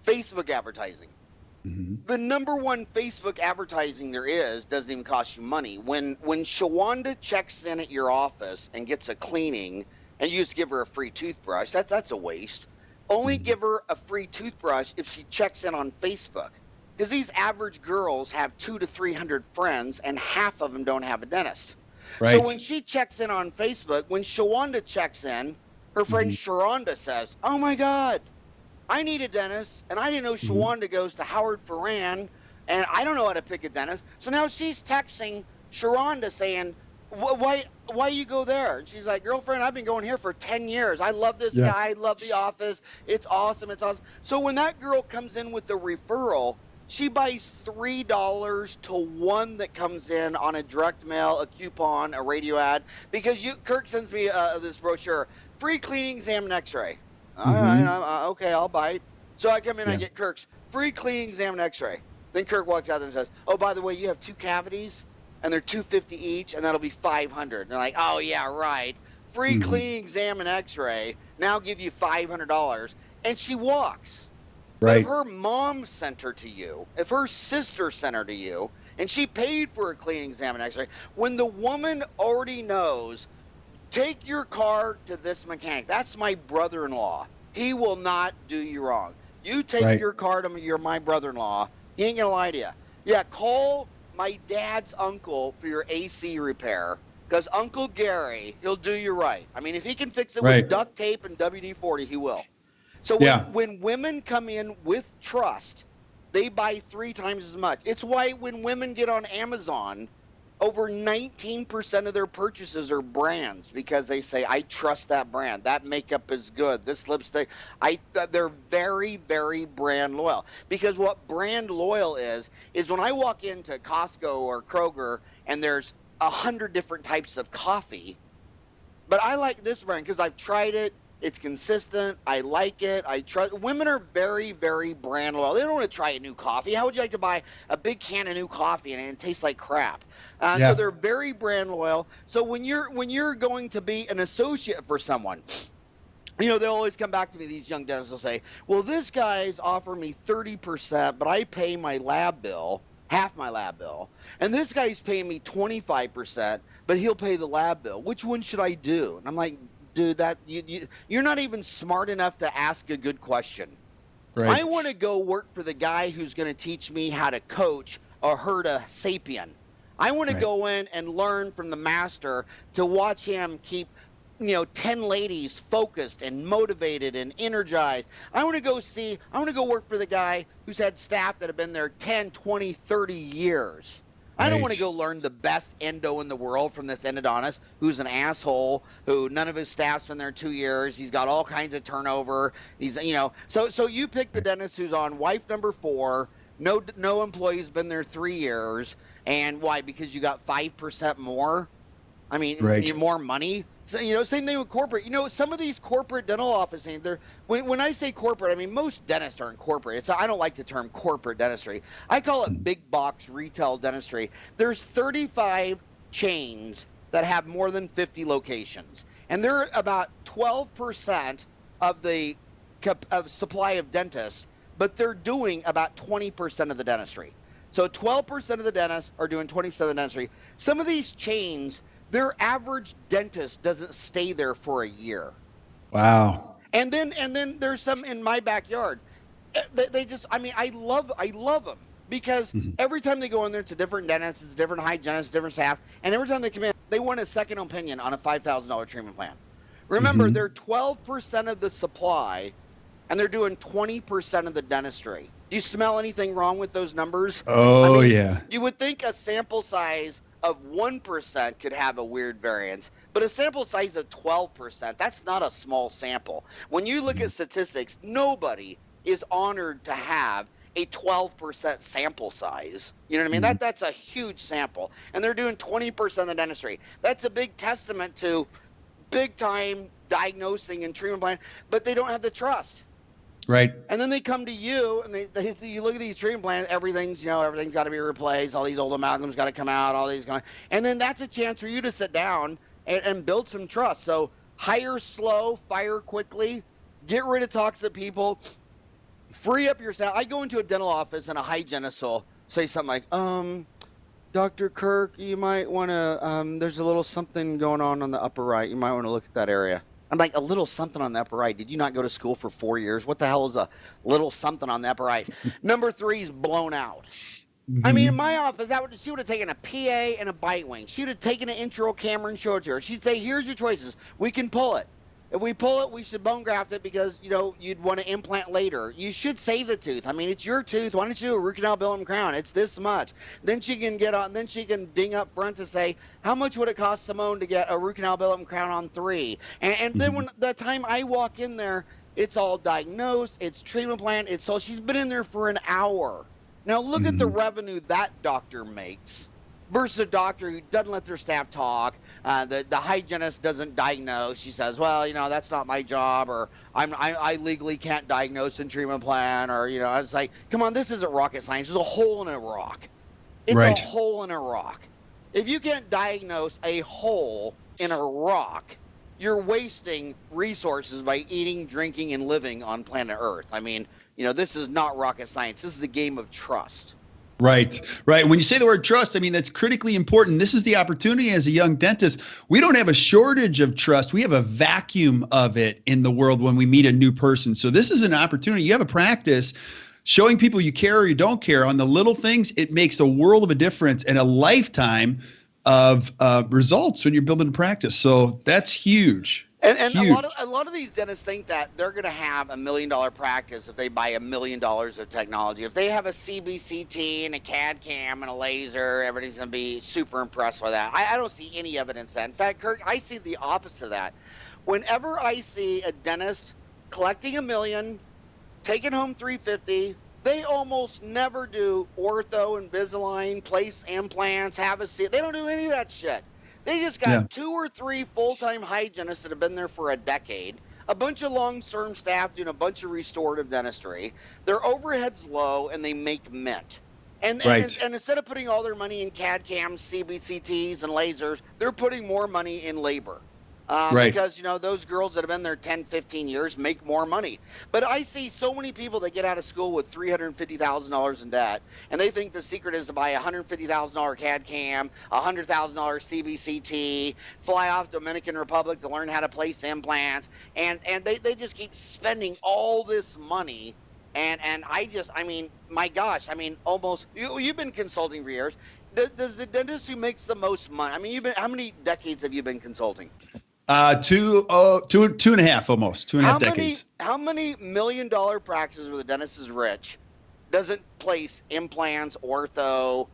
Facebook advertising. The number one Facebook advertising there is doesn't even cost you money. When Shawanda checks in at your office and gets a cleaning, and you just give her a free toothbrush, that's a waste. Only give her a free toothbrush if she checks in on Facebook. Because these average girls have 200 to 300 friends, and half of them don't have a dentist. Right. So when she checks in on Facebook, when Shawanda checks in, her friend Sharonda says, oh my God, I need a dentist, and I didn't know Shawanda goes to Howard Ferran, and I don't know how to pick a dentist. So now she's texting Sharonda saying, why you go there? And she's like, girlfriend, I've been going here for 10 years. I love this guy. I love the office. It's awesome. It's awesome. So when that girl comes in with the referral, she buys $3 to 1 that comes in on a direct mail, a coupon, a radio ad. Because Kirk sends me this brochure, free cleaning, exam, and x-ray. All right, okay, I'll buy it. So I come in, I get Kirk's free cleaning, exam, and x-ray. Then Kirk walks out there and says, oh, by the way, you have 2 cavities, and they're $250 each, and that'll be $500. And they're like, oh, yeah, right. Free cleaning, exam, and x-ray. Now I'll give you $500. And she walks. Right. But if her mom sent her to you, if her sister sent her to you, and she paid for a cleaning, exam, and x-ray, when the woman already knows, take your car to this mechanic. That's my brother-in-law. He will not do you wrong. You take your car to my brother-in-law. He ain't going to lie to you. Yeah, call my dad's uncle for your AC repair, because Uncle Gary, he'll do you right. I mean, if he can fix it with duct tape and WD-40, he will. So when women come in with trust, they buy 3 times as much. It's why when women get on Amazon, over 19% of their purchases are brands, because they say, I trust that brand. That makeup is good. This lipstick, they're very, very brand loyal. Because what brand loyal is when I walk into Costco or Kroger and there's 100 different types of coffee, but I like this brand because I've tried it. It's consistent. I like it. I trust. Women are very, very brand loyal. They don't want to try a new coffee. How would you like to buy a big can of new coffee and it tastes like crap? So they're very brand loyal. So when you're going to be an associate for someone, they'll always come back to me. These young dentists will say, "Well, this guy's offering me 30%, but I pay my lab bill, half my lab bill, and this guy's paying me 25%, but he'll pay the lab bill. Which one should I do?" And I'm like, dude, that you're not even smart enough to ask a good question. Right. I want to go work for the guy who's going to teach me how to coach a herd of sapien. I want to go in and learn from the master to watch him keep 10 ladies focused and motivated and energized. I want to go work for the guy who's had staff that have been there 10, 20, 30 years. I don't want to go learn the best endo in the world from this endodontist who's an asshole, who none of his staff's been there 2 years. He's got all kinds of turnover. He's, so you pick the dentist who's on wife number 4, no employee's been there 3 years. And why? Because you got 5% more? I mean, more money? So, same thing with corporate. Some of these corporate dental offices, when I say corporate, I mean, most dentists aren't corporate. I don't like the term corporate dentistry. I call it big box retail dentistry. There's 35 chains that have more than 50 locations. And they're about 12% of the supply of dentists, but they're doing about 20% of the dentistry. So 12% of the dentists are doing 20% of the dentistry. Some of these chains, their average dentist doesn't stay there for a year. Wow. And then there's some in my backyard. They just, I love them because every time they go in there, it's a different dentist, it's a different hygienist, different staff. And every time they come in, they want a second opinion on a $5,000 treatment plan. Remember, they're 12% of the supply and they're doing 20% of the dentistry. Do you smell anything wrong with those numbers? Oh, yeah. You would think a sample size of 1% could have a weird variance, but a sample size of 12%, that's not a small sample. When you look at statistics, nobody is honored to have a 12% sample size. You know what I mean? That's a huge sample. And they're doing 20% of the dentistry. That's a big testament to big time diagnosing and treatment plan, but they don't have the trust. Right. And then they come to you and you look at these treatment plans, everything's got to be replaced. All these old amalgams got to come out, all these going, and then that's a chance for you to sit down and build some trust. So hire slow, fire quickly, get rid of toxic people, free up your staff. I go into a dental office and a hygienist will say something like, Dr. Kirk, you might want to, there's a little something going on the upper right. You might want to look at that area. I'm like, a little something on the upper right. Did you not go to school for 4 years? What the hell is a little something on the upper right? Number 3 is blown out. I mean, in my office, she would have taken a PA and a bite wing. She would have taken an intraoral camera and showed it to her. She'd say, here's your choices. We can pull it. If we pull it, we should bone graft it because, you'd want to implant later. You should save the tooth. I mean, it's your tooth. Why don't you do a root canal, billet, and crown? It's this much. Then she can then she can ding up front to say, how much would it cost Simone to get a root canal, billet, and crown on 3? And then when the time I walk in there, it's all diagnosed, it's treatment plan, she's been in there for an hour. Now look at the revenue that doctor makes versus a doctor who doesn't let their staff talk. The hygienist doesn't diagnose. She says, well, that's not my job, or I legally can't diagnose and treatment plan, or, it's like, come on, this isn't rocket science. There's a hole in a rock. It's right. A hole in a rock. If you can't diagnose a hole in a rock, you're wasting resources by eating, drinking, and living on planet Earth. I mean, this is not rocket science. This is a game of trust. Right. When you say the word trust, I mean, that's critically important. This is the opportunity as a young dentist. We don't have a shortage of trust. We have a vacuum of it in the world when we meet a new person. So this is an opportunity. You have a practice showing people you care or you don't care on the little things. It makes a world of a difference and a lifetime of results when you're building a practice. So that's huge. And a lot of these dentists think that they're going to have $1 million practice if they buy $1 million of technology. If they have a CBCT and a CAD cam and a laser, everybody's going to be super impressed with that. I don't see any evidence of that. In fact, Kirk, I see the opposite of that. Whenever I see a dentist collecting $1 million, taking home $350, they almost never do ortho, Invisalign, place implants, have a seat. They don't do any of that shit. They just got 2 or 3 full-time hygienists that have been there for a decade, a bunch of long-term staff doing a bunch of restorative dentistry. Their overhead's low, and they make mint. And instead of putting all their money in CAD cams, CBCTs, and lasers, they're putting more money in labor. Because, those girls that have been there 10, 15 years make more money. But I see so many people that get out of school with $350,000 in debt, and they think the secret is to buy a $150,000 CAD cam, a $100,000 CBCT, fly off Dominican Republic to learn how to place implants, and they just keep spending all this money. And my gosh, almost, you've been consulting for years. Does the dentist who makes the most money, how many decades have you been consulting? 2.5 almost, 2.5 decades. How many $1 million practices where the dentist is rich, doesn't place implants, ortho,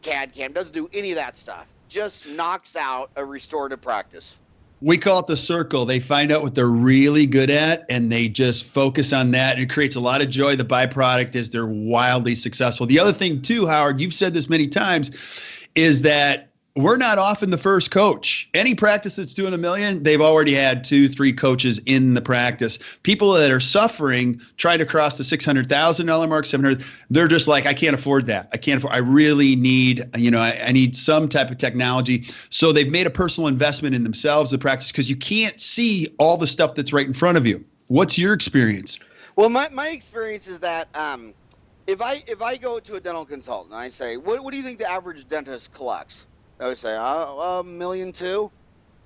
CAD cam, doesn't do any of that stuff, just knocks out a restorative practice? We call it the circle. They find out what they're really good at, and they just focus on that. And it creates a lot of joy. The byproduct is they're wildly successful. The other thing too, Howard, you've said this many times, is that we're not often the first coach. Any practice that's doing $1 million, they've already had 2, 3 coaches in the practice. People that are suffering, trying to cross the $600,000 mark, $700,000, they're just like, I can't afford that. I really need, I need some type of technology. So they've made a personal investment in themselves, the practice, because you can't see all the stuff that's right in front of you. What's your experience? Well, my experience is that if I go to a dental consultant and I say, what do you think the average dentist collects? They would say, $1.2 million.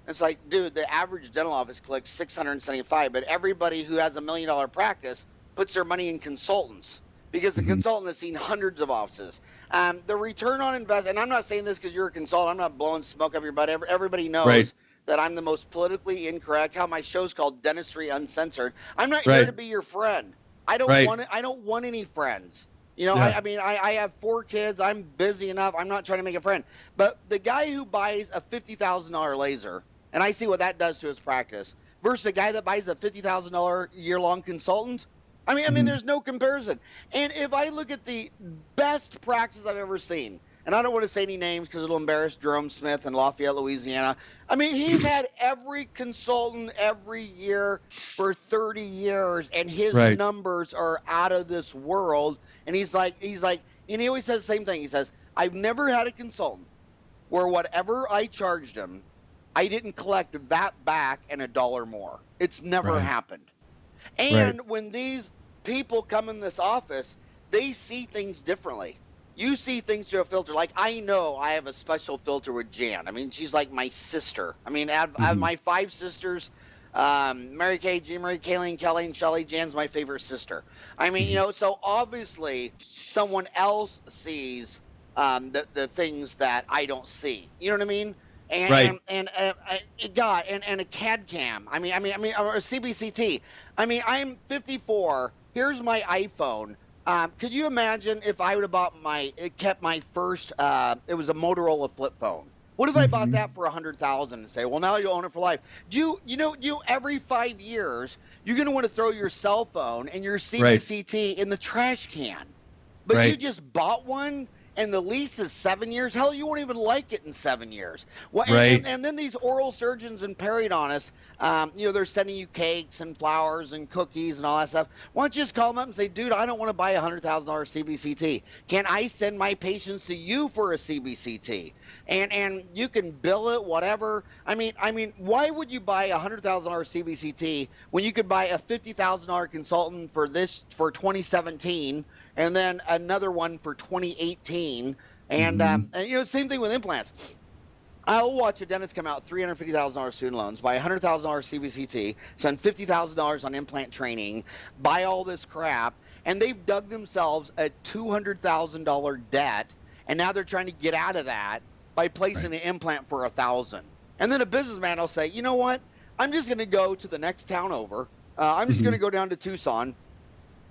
It's like, dude, the average dental office collects $675, but everybody who has $1 million practice puts their money in consultants because the consultant has seen hundreds of offices. The return on investment, and I'm not saying this because you're a consultant, I'm not blowing smoke up your butt. Everybody knows that I'm the most politically incorrect. How my show's called Dentistry Uncensored. I'm not here to be your friend. I don't want any friends. I have 4 kids. I'm busy enough. I'm not trying to make a friend. But the guy who buys a $50,000 laser, and I see what that does to his practice, versus the guy that buys a $50,000 year-long consultant, I mean, there's no comparison. And if I look at the best practice I've ever seen, and I don't want to say any names because it'll embarrass Jerome Smith in Lafayette, Louisiana. I mean, he's had every consultant every year for 30 years, and his numbers are out of this world. And he's like, and he always says the same thing. He says, I've never had a consultant where whatever I charged him, I didn't collect that back and $1 more. It's never happened. And when these people come in this office, they see things differently. You see things through a filter. Like, I know I have a special filter with Jan. I mean, she's like my sister. I mean, I have my 5 sisters, Mary Kay, Jean Marie, Kayleen, Kelly, and Shelley. Jan's my favorite sister. I mean, you know, so obviously someone else sees the things that I don't see. You know what I mean? And and a CAD cam. I mean, or a CBCT. I mean, I'm 54. Here's my iPhone. Could you imagine if I would have kept my first, it was a Motorola flip phone. What if I bought that for $100,000 and say, well, now you own it for life? You every 5 years, you're going to want to throw your cell phone and your CBCT in the trash can. But you just bought one and the lease is 7 years. Hell, you won't even like it in 7 years. Well, and then these oral surgeons and periodontists, they're sending you cakes and flowers and cookies and all that stuff. Why don't you just call them up and say, dude, I don't want to buy a $100,000 CBCT. Can I send my patients to you for a CBCT? And you can bill it, whatever. I mean, why would you buy a $100,000 CBCT when you could buy a $50,000 consultant for 2017 and then another one for 2018? And same thing with implants. I'll watch a dentist come out $350,000 student loans, buy $100,000 CBCT, spend $50,000 on implant training, buy all this crap, and they've dug themselves a $200,000 debt, and now they're trying to get out of that by placing the implant for $1,000. And then a businessman will say, you know what? I'm just going to go to the next town over. I'm just going to go down to Tucson,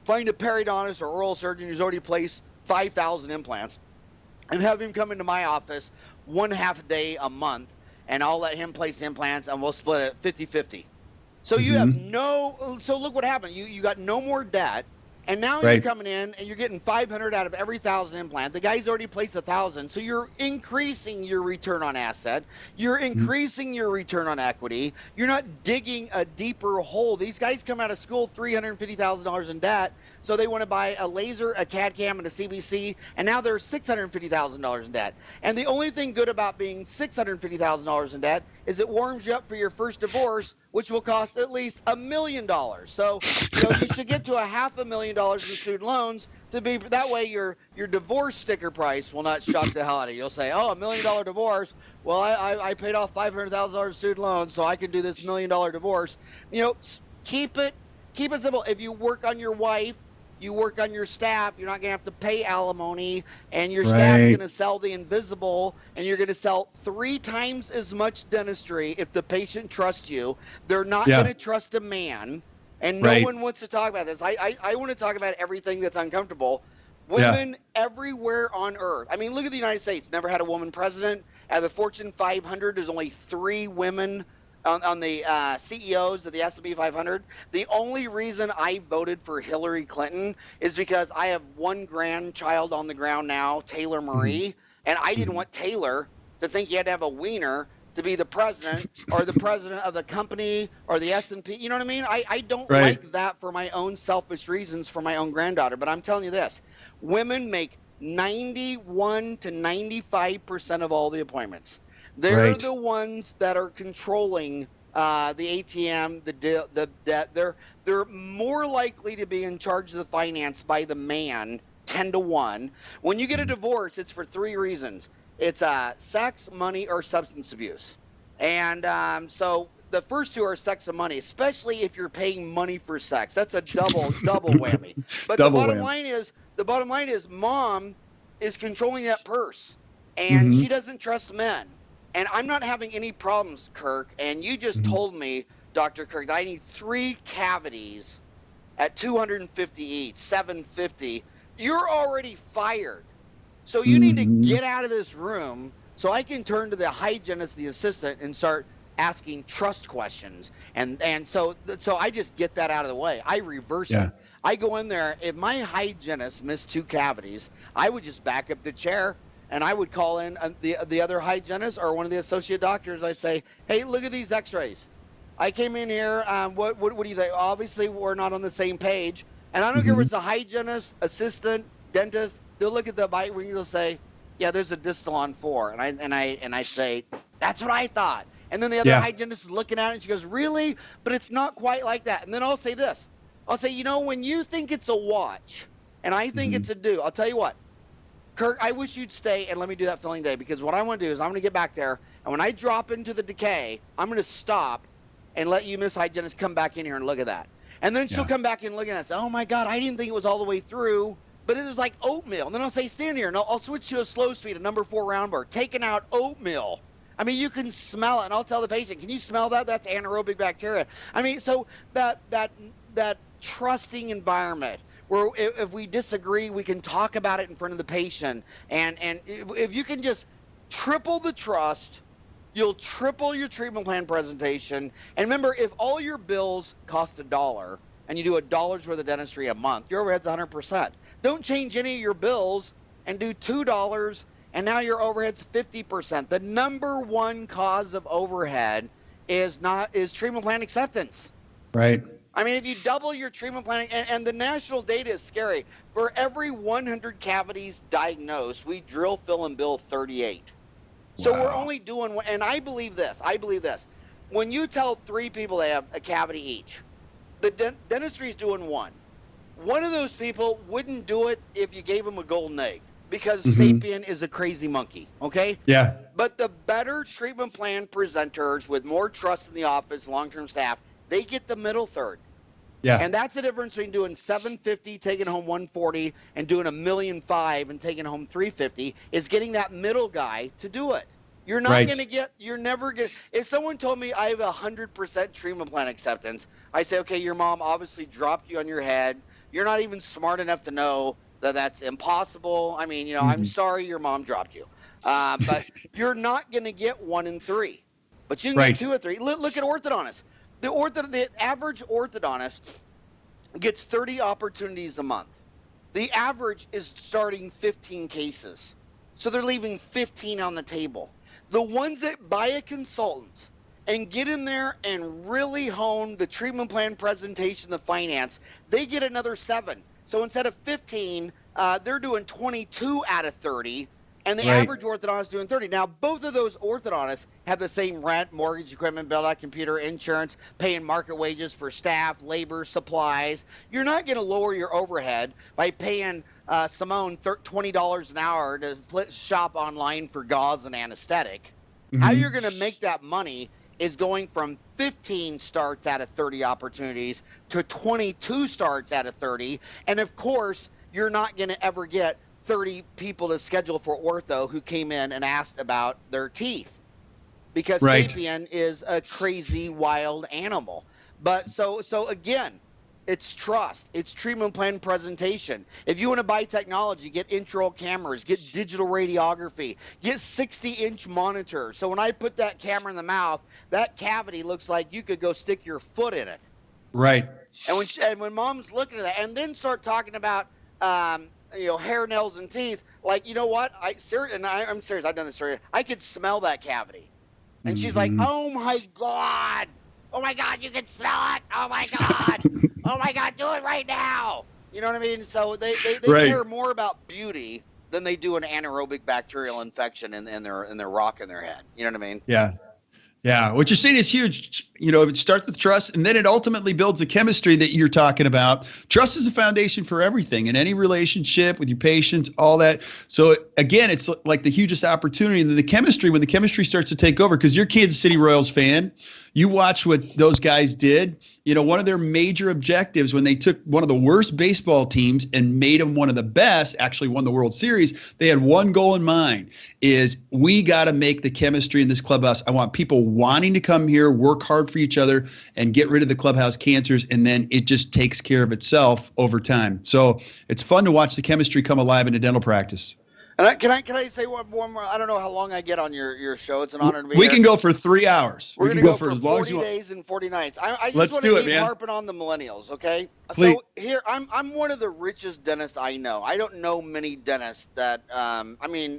find a periodontist or oral surgeon who's already placed 5,000 implants, and have him come into my office 1/2 day a month, and I'll let him place implants, and we'll split it 50-50. So you have so look what happened. You got no more debt, and now you're coming in and you're getting 500 out of every 1,000 implant. The guy's already placed 1,000, so you're increasing your return on asset. You're increasing your return on equity. You're not digging a deeper hole. These guys come out of school $350,000 in debt, so they want to buy a laser, a CAD cam, and a CBC, and now they're $650,000 in debt. And the only thing good about being $650,000 in debt is it warms you up for your first divorce, which will cost at least $1 million. So you should get to $500,000 in student loans to be that way. Your divorce sticker price will not shock the hell out of you. You'll say, oh, $1 million divorce. Well, I paid off $500,000 in student loans, so I can do this $1 million divorce. Keep it simple. If you work on your wife, you work on your staff, you're not going to have to pay alimony, and your staff's going to sell the invisible, and you're going to sell 3 times as much dentistry if the patient trusts you. They're not going to trust a man, and no one wants to talk about this. I want to talk about everything that's uncomfortable. Women everywhere on earth. I mean, look at the United States. Never had a woman president. Out of the Fortune 500, there's only 3 women on the CEOs of the S&P 500. The only reason I voted for Hillary Clinton is because I have 1 grandchild on the ground now, Taylor Marie, and I didn't want Taylor to think you had to have a wiener to be the president or the president of the company or the S&P. You know what I mean? I don't like that for my own selfish reasons for my own granddaughter. But I'm telling you this, women make 91 to 95% of all the appointments. They're the ones that are controlling the ATM, the debt. They're more likely to be in charge of the finance by the man, 10-1. When you get a divorce, it's for 3 reasons. It's sex, money, or substance abuse. And so the first 2 are sex and money, especially if you're paying money for sex. That's a double whammy. But the bottom line is mom is controlling that purse, and she doesn't trust men. And I'm not having any problems, Kirk. And you just told me, Dr. Kirk, that I need 3 cavities at $250 each, $750. You're already fired. So you need to get out of this room so I can turn to the hygienist, the assistant, and start asking trust questions. And so I just get that out of the way. I reverse it. I go in there. If my hygienist missed 2 cavities, I would just back up the chair and I would call in the other hygienist or one of the associate doctors. I say, hey, look at these x-rays. I came in here. What do you think? Obviously, we're not on the same page. And I don't care if it's a hygienist, assistant, dentist. They'll look at the bite ring. They'll say, yeah, there's a distal on 4. And I'd say, that's what I thought. And then the other hygienist is looking at it and she goes, really? But it's not quite like that. And then I'll say this. I'll say, you know, when you think it's a watch and I think it's a do, I'll tell you what, Kirk, I wish you'd stay and let me do that filling day, because what I want to do is I'm going to get back there, and when I drop into the decay, I'm going to stop and let you, Miss Hygienist, come back in here and look at that. And then she'll come back and look at that and say, oh my God, I didn't think it was all the way through, but it was like oatmeal. And then I'll say, stand here, and I'll switch to a slow speed, a number 4 round bar, taking out oatmeal. I mean, you can smell it, and I'll tell the patient, can you smell that? That's anaerobic bacteria. I mean, so that trusting environment where if we disagree, we can talk about it in front of the patient. And if you can just triple the trust, you'll triple your treatment plan presentation. And remember, if all your bills cost $1 and you do $1 worth of dentistry a month, your overhead's 100%. Don't change any of your bills and do $2, and now your overhead's 50%. The number one cause of overhead is treatment plan acceptance. Right. I mean, if you double your treatment planning, and the national data is scary. For every 100 cavities diagnosed, we drill, fill, and bill 38. So we're only doing, and I believe this. When you tell 3 people they have a cavity each, the dentistry is doing 1. One of those people wouldn't do it if you gave them a golden egg, because Sapien is a crazy monkey, okay? Yeah. But the better treatment plan presenters with more trust in the office, long-term staff, they get the middle third. Yeah. And that's the difference between doing $750, taking home $140, and doing $1.5 million and taking home $350, is getting that middle guy to do it. You're not going to get, you're never going to, if someone told me I have 100% treatment plan acceptance, I say, okay, your mom obviously dropped you on your head. You're not even smart enough to know that that's impossible. I mean, you know, I'm sorry your mom dropped you. But you're not going to get 1 in 3. But you can get 2 or 3. Look at orthodontists. The average orthodontist gets 30 opportunities a month. The average is starting 15 cases. So they're leaving 15 on the table. The ones that buy a consultant and get in there and really hone the treatment plan presentation, the finance, they get another 7. So instead of 15, they're doing 22 out of 30. And the average orthodontist is doing 30. Now, both of those orthodontists have the same rent, mortgage, equipment, build-out, computer, insurance, paying market wages for staff, labor, supplies. You're not going to lower your overhead by paying Simone $20 an hour to shop online for gauze and anesthetic. How you're going to make that money is going from 15 starts out of 30 opportunities to 22 starts out of 30. And, of course, you're not going to ever get 30 people to schedule for ortho who came in and asked about their teeth, because Sapien is a crazy wild animal. But so again, it's trust, it's treatment plan presentation. If you want to buy technology, get intraoral cameras, get digital radiography, get 60-inch monitor. So when I put that camera in the mouth, that cavity looks like you could go stick your foot in it. Right. And when mom's looking at that, and then start talking about hair, nails, and teeth, like, you know what? I'm serious. I've done this story. I could smell that cavity. And she's like, oh my God. Oh my God, you can smell it. Oh my God. Oh my God, do it right now. You know what I mean? So they care more about beauty than they do an anaerobic bacterial infection in their rock in their head. You know what I mean? Yeah. Yeah, what you're saying is huge. You know, it starts with trust, and then it ultimately builds the chemistry that you're talking about. Trust is a foundation for everything in any relationship with your patients, all that. So again, it's like the hugest opportunity. And then the chemistry, when the chemistry starts to take over, because you're a Kansas City Royals fan, you watch what those guys did. You know, one of their major objectives when they took one of the worst baseball teams and made them one of the best, actually won the World Series, they had one goal in mind, is we got to make the chemistry in this clubhouse. I want people wanting to come here, work hard for each other, and get rid of the clubhouse cancers, and then it just takes care of itself over time. So it's fun to watch the chemistry come alive in a dental practice. And can I say one more? I don't know how long I get on your show. It's an honor to be We here. can go for 3 hours. We're We going can to go for as long as 40 you want. days and 40 nights. I just Let's want do to it, keep man. harping on the millennials, okay? Please. So here, I'm one of the richest dentists I know. I don't know many dentists that, that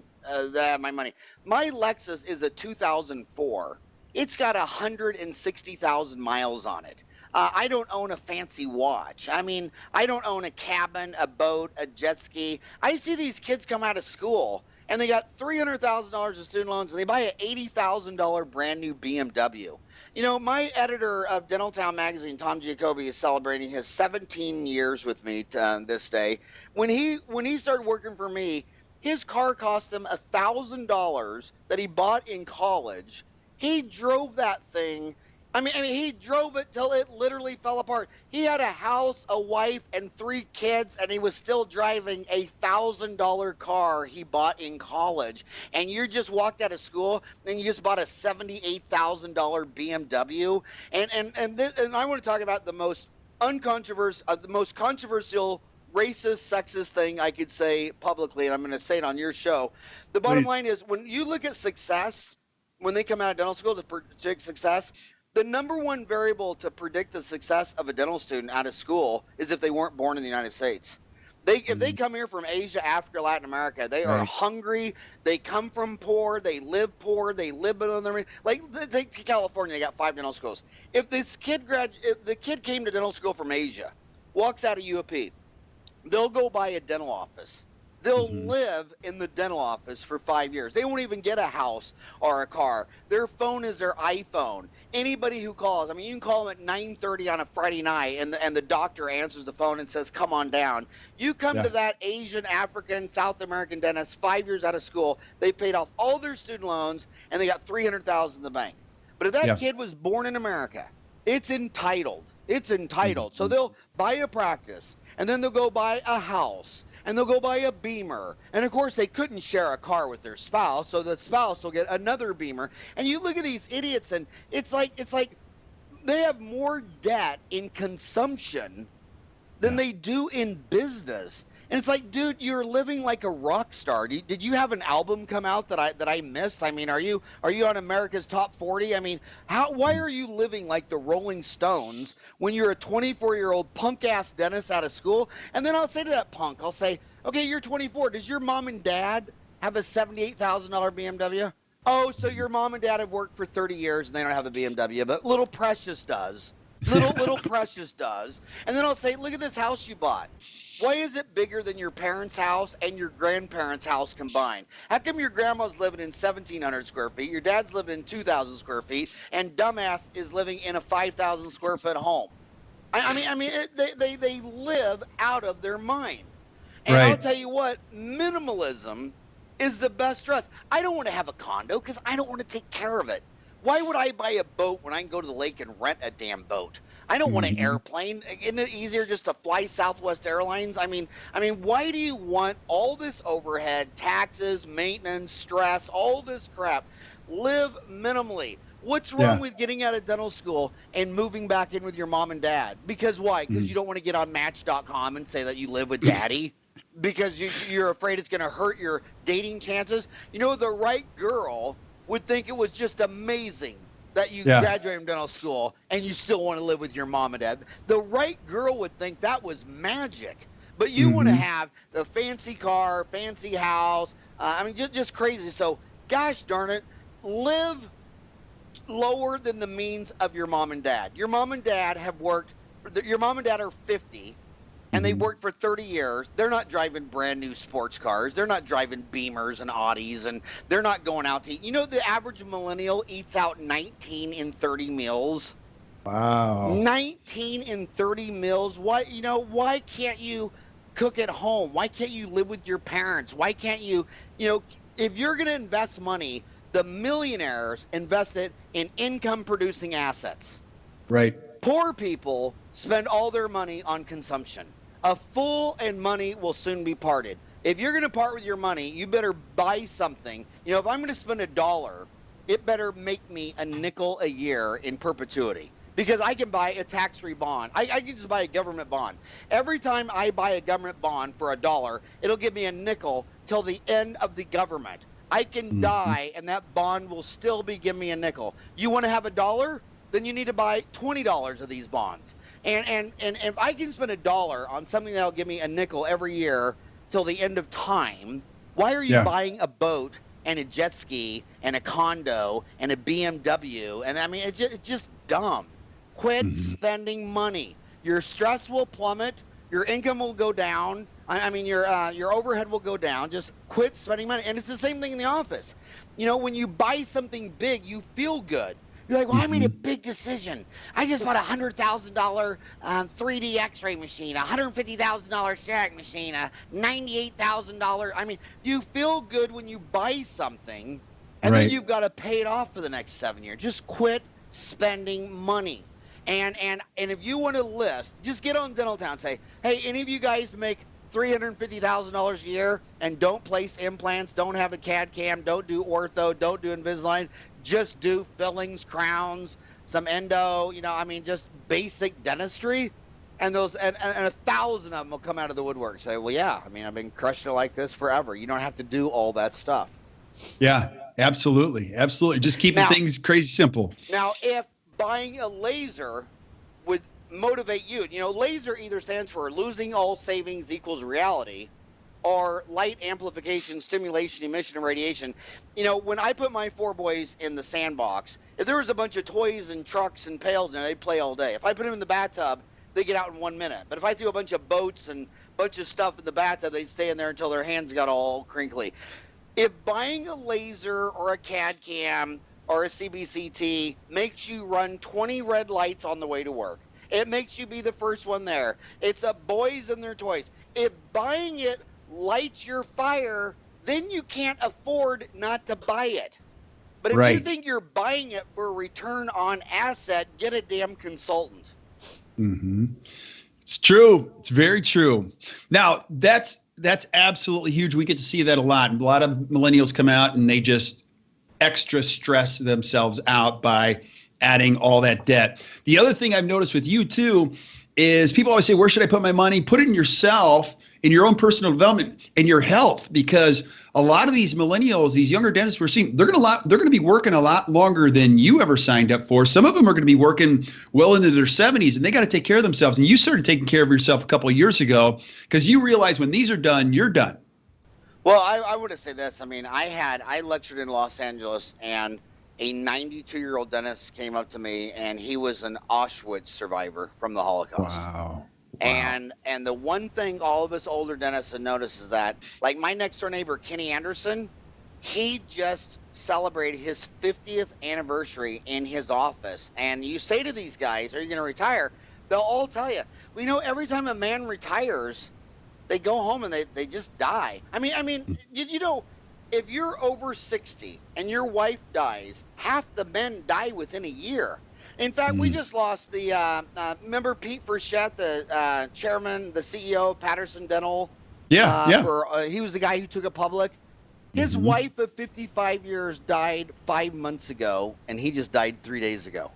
have my money. My Lexus is a 2004. It's got 160,000 miles on it. I don't own a fancy watch. I mean, I don't own a cabin, a boat, a jet ski. I see these kids come out of school and they got $300,000 in student loans and they buy an $80,000 brand new BMW. You know, my editor of Dentaltown magazine, Tom Giacobbe, is celebrating his 17 years with me this day. When he started working for me, his car cost him $1,000 that he bought in college. He drove that thing. He drove it till it literally fell apart. He had a house, a wife, and 3 kids, and he was still driving a $1,000 car he bought in college. And you just walked out of school and you just bought a $78,000 BMW. And I want to talk about the most controversial racist, sexist thing I could say publicly, and I'm going to say it on your show. The bottom line is, when you look at success, when they come out of dental school to predict success, the number one variable to predict the success of a dental student out of school is if they weren't born in the United States. If they come here from Asia, Africa, Latin America, they are hungry. They come from poor. They live poor. They live below their means. Like, take California, they got 5 dental schools. If the kid came to dental school from Asia, walks out of U of P, they'll go buy a dental office. They'll live in the dental office for 5 years. They won't even get a house or a car. Their phone is their iPhone. Anybody who calls, you can call them at 9:30 on a Friday night, and the doctor answers the phone and says, "Come on down." You come to that Asian, African, South American dentist 5 years out of school. They paid off all their student loans, and they got $300,000 in the bank. But if that kid was born in America, it's entitled. It's entitled. So they'll buy a practice, and then they'll go buy a house. And they'll go buy a Beamer. And of course, they couldn't share a car with their spouse, so the spouse will get another Beamer. And you look at these idiots, and it's like they have more debt in consumption than they do in business. And it's like, dude, you're living like a rock star. Did you have an album come out that I missed? Are you on America's Top 40? Why are you living like the Rolling Stones when you're a 24-year-old punk-ass dentist out of school? And then I'll say to that punk, I'll say, okay, you're 24. Does your mom and dad have a $78,000 BMW? Oh, so your mom and dad have worked for 30 years and they don't have a BMW, but little Precious does. Little Precious does. And then I'll say, look at this house you bought. Why is it bigger than your parents' house and your grandparents' house combined? How come your grandma's living in 1,700 square feet, your dad's living in 2,000 square feet, and dumbass is living in a 5,000 square foot home? They live out of their mind. And I'll tell you what, minimalism is the best dress. I don't want to have a condo because I don't want to take care of it. Why would I buy a boat when I can go to the lake and rent a damn boat? I don't want an airplane. Isn't it easier just to fly Southwest Airlines? Why do you want all this overhead, taxes, maintenance, stress, all this crap? Live minimally. What's wrong with getting out of dental school and moving back in with your mom and dad? Because why? Because you don't want to get on Match.com and say that you live with daddy? Because you're afraid it's going to hurt your dating chances? You know, the right girl would think it was just amazing that you graduated from dental school and you still want to live with your mom and dad. The right girl would think that was magic. But you want to have the fancy car, fancy house. Just crazy. So, gosh darn it, live lower than the means of your mom and dad. Your mom and dad have worked. Your mom and dad are 50. And they worked for 30 years. They're not driving brand new sports cars. They're not driving Beamers and Audis, and they're not going out to eat. You know, the average millennial eats out 19 in 30 meals. Wow. 19 in 30 meals. Why can't you cook at home? Why can't you live with your parents? Why can't you, if you're going to invest money, the millionaires invest it in income-producing assets. Right. Poor people spend all their money on consumption. A fool and money will soon be parted. If you're going to part with your money, you better buy something. If I'm going to spend $1, it better make me a nickel a year in perpetuity. because I can buy a tax-free bond. I can just buy a government bond. Every time I buy a government bond for $1, it'll give me a nickel till the end of the government. I can die, and that bond will still be giving me a nickel. You want to have $1? Then you need to buy $20 of these bonds. And if I can spend $1 on something that'll give me a nickel every year till the end of time, why are you buying a boat and a jet ski and a condo and a BMW? And I mean, it's just dumb. Quit spending money. Your stress will plummet. Your income will go down. I mean, your overhead will go down. Just quit spending money. And it's the same thing in the office. You know, when you buy something big, you feel good. You're like, well, I made a big decision. I just bought a $100,000 3D X-ray machine, a $150,000 CEREC machine, a $98,000. I mean, you feel good when you buy something, and then you've got to pay it off for the next 7 years. Just quit spending money. And if you want to list, just get on Dentaltown and say, hey, any of you guys make $350,000 a year and don't place implants, don't have a CAD cam, don't do ortho, don't do Invisalign, just do fillings, crowns, some endo, you know, I mean, just basic dentistry, and those and 1,000 of them will come out of the woodwork. Say, well, yeah, I mean, I've been crushing it like this forever. You don't have to do all that stuff. Yeah, absolutely. Absolutely. Just keeping things crazy simple. Now, if buying a laser would motivate you, you know, laser either stands for losing all savings equals reality, or light amplification, stimulation, emission, and radiation. You know, when I put my 4 boys in the sandbox, if there was a bunch of toys and trucks and pails in it, they'd play all day. If I put them in the bathtub, they get out in 1 minute. But if I threw a bunch of boats and a bunch of stuff in the bathtub, they'd stay in there until their hands got all crinkly. If buying a laser or a CAD cam or a CBCT makes you run 20 red lights on the way to work, it makes you be the first one there. It's a boys and their toys. If buying it lights your fire, then you can't afford not to buy it. But if you think you're buying it for a return on asset, get a damn consultant. It's true. It's very true. Now, that's absolutely huge. We get to see that a lot. A lot of millennials come out and they just extra stress themselves out by adding all that debt. The other thing I've noticed with you too is people always say, where should I put my money? Put it in yourself, in your own personal development, in your health, because a lot of these millennials, these younger dentists we're seeing, they're going to be working a lot longer than you ever signed up for. Some of them are going to be working well into their 70s, and they got to take care of themselves. And you started taking care of yourself a couple of years ago because you realize when these are done, you're done. Well, I want to say this. I mean, I lectured in Los Angeles, and a 92-year-old dentist came up to me, and he was an Auschwitz survivor from the Holocaust. Wow. And the one thing all of us older dentists have noticed is that, like my next door neighbor, Kenny Anderson, he just celebrated his 50th anniversary in his office. And you say to these guys, are you going to retire? They'll all tell you, well, you know, every time a man retires, they go home and they just die. I mean, you know, if you're over 60 and your wife dies, half the men die within a year. In fact, we just lost the, remember Pete Frechette, the chairman, the CEO of Patterson Dental? Yeah. He was the guy who took it public. His wife of 55 years died 5 months ago, and he just died 3 days ago.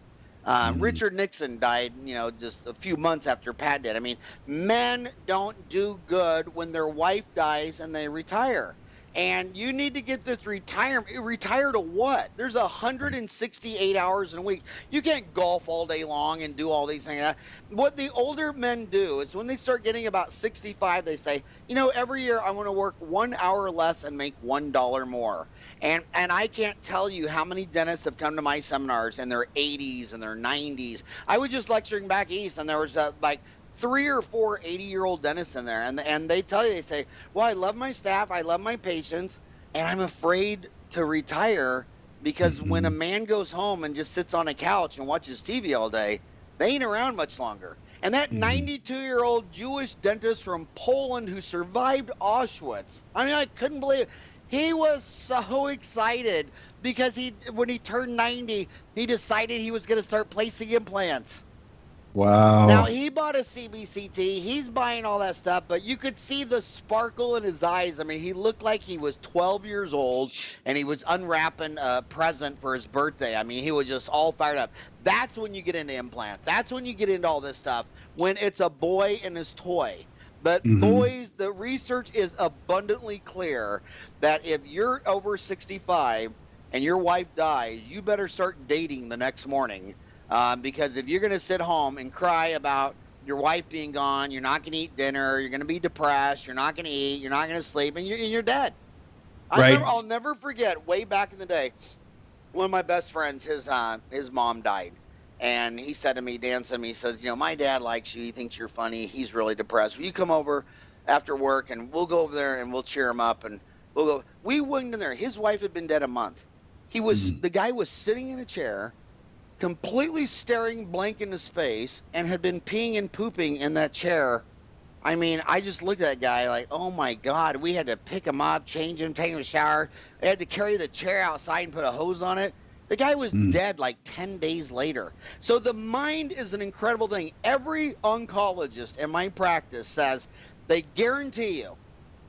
Richard Nixon died, you know, just a few months after Pat did. I mean, men don't do good when their wife dies and they retire. And you need to get this retirement. Retire to what? There's 168 hours in a week. You can't golf all day long and do all these things. What the older men do is when they start getting about 65, they say, you know, every year I want to work 1 hour less and make $1 more. And I can't tell you how many dentists have come to my seminars in their 80s and their 90s. I was just lecturing back east, and there was like 3 or 4 80-year-old dentists in there, and they tell you, they say, well, I love my staff, I love my patients, and I'm afraid to retire because when a man goes home and just sits on a couch and watches TV all day, they ain't around much longer. And that 92-year-old Jewish dentist from Poland who survived Auschwitz, I mean, I couldn't believe it. He was so excited because when he turned 90, he decided he was going to start placing implants. Now, Wow. he bought a CBCT. He's buying all that stuff, but you could see the sparkle in his eyes. I mean, he looked like he was 12 years old, and he was unwrapping a present for his birthday. I mean, he was just all fired up. That's when you get into implants. That's when you get into all this stuff, when it's a boy and his toy. But boys, the research is abundantly clear that if you're over 65 and your wife dies, you better start dating the next morning. Because if you're going to sit home and cry about your wife being gone, you're not going to eat dinner, you're going to be depressed, you're not going to eat, you're not going to sleep, and you're dead. I'll never forget, way back in the day, one of my best friends, his mom died. And he said to me, Dan said to me, he says, my dad likes you. He thinks you're funny. He's really depressed. Will you come over after work, and we'll go over there and we'll cheer him up, and we'll go. We went in there. His wife had been dead a month. The guy was sitting in a chair, completely staring blank into space, and had been peeing and pooping in that chair. I mean, I just looked at that guy like, oh my God. We had to pick him up, change him, take him a shower. I had to carry the chair outside and put a hose on it. The guy was dead like 10 days later. So the mind is an incredible thing. Every oncologist in my practice says they guarantee you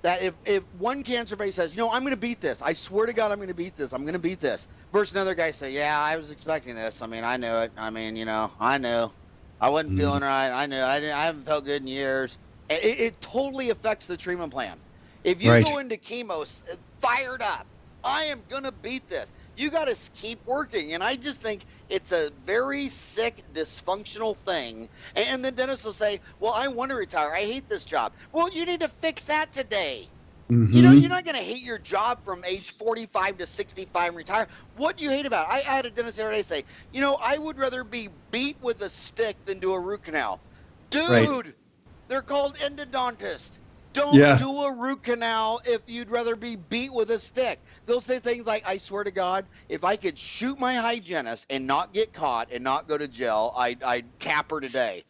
that if one cancer patient says, I'm going to beat this. I swear to God, I'm going to beat this. I'm going to beat this. Versus another guy say, yeah, I was expecting this. I mean, I knew it. I mean, I knew. I wasn't feeling right. I knew. I haven't felt good in years. It totally affects the treatment plan. If you go into chemo fired up, I am going to beat this. You got to keep working. And I just think it's a very sick, dysfunctional thing. And the dentist will say, well, I want to retire. I hate this job. Well, you need to fix that today. You're not going to hate your job from age 45 to 65 and retire. What do you hate about it? I had a dentist the other day say, I would rather be beat with a stick than do a root canal. Dude, they're called endodontists. Don't do a root canal if you'd rather be beat with a stick. They'll say things like, I swear to God, if I could shoot my hygienist and not get caught and not go to jail, I'd cap her today.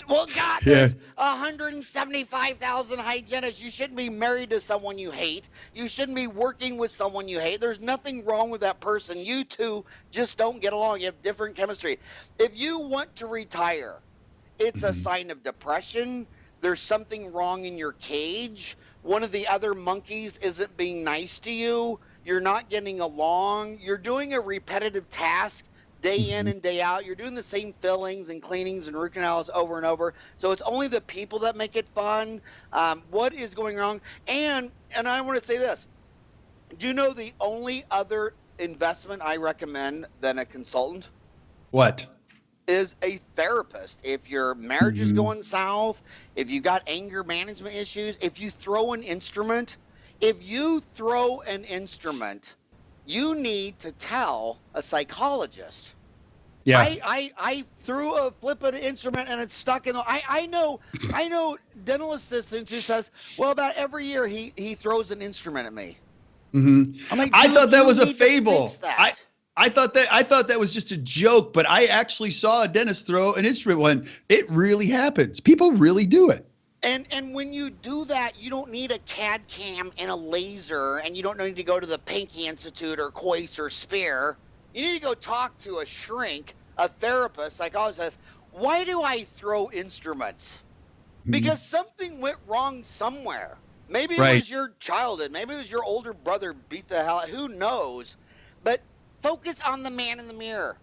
Well, God, there's 175,000 hygienists. You shouldn't be married to someone you hate. You shouldn't be working with someone you hate. There's nothing wrong with that person. You two just don't get along. You have different chemistry. If you want to retire, it's a sign of depression. There's something wrong in your cage. One of the other monkeys isn't being nice to you. You're not getting along. You're doing a repetitive task day in and day out. You're doing the same fillings and cleanings and root canals over and over. So it's only the people that make it fun. What is going wrong? And I want to say this. Do you know the only other investment I recommend than a consultant? What? Is a therapist. If your marriage is going south, if you got anger management issues, if you throw an instrument, you need to tell a psychologist. Yeah. I threw a flippant instrument and it's stuck in the, I know dental assistants who says, well, about every year he throws an instrument at me. I'm like, I thought that was a fable. I thought that was just a joke, but I actually saw a dentist throw an instrument when it really happens. People really do it. And when you do that, you don't need a CAD cam and a laser, and you don't need to go to the Pankey Institute or Coyce or Spear. You need to go talk to a shrink, a therapist, psychologist says, why do I throw instruments? Because something went wrong somewhere. Maybe it was your childhood. Maybe it was your older brother beat the hell out. Who knows? But focus on the man in the mirror.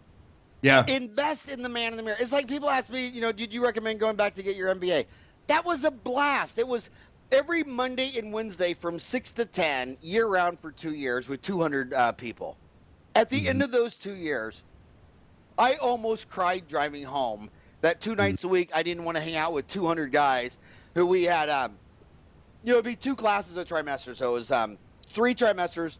Yeah. Invest in the man in the mirror. It's like people ask me, did you recommend going back to get your MBA? That was a blast. It was every Monday and Wednesday from 6 to 10, year-round for 2 years with 200 people. At the end of those 2 years, I almost cried driving home that 2 nights a week I didn't want to hang out with 200 guys who we had, it'd be 2 classes a trimester. So it was 3 trimesters,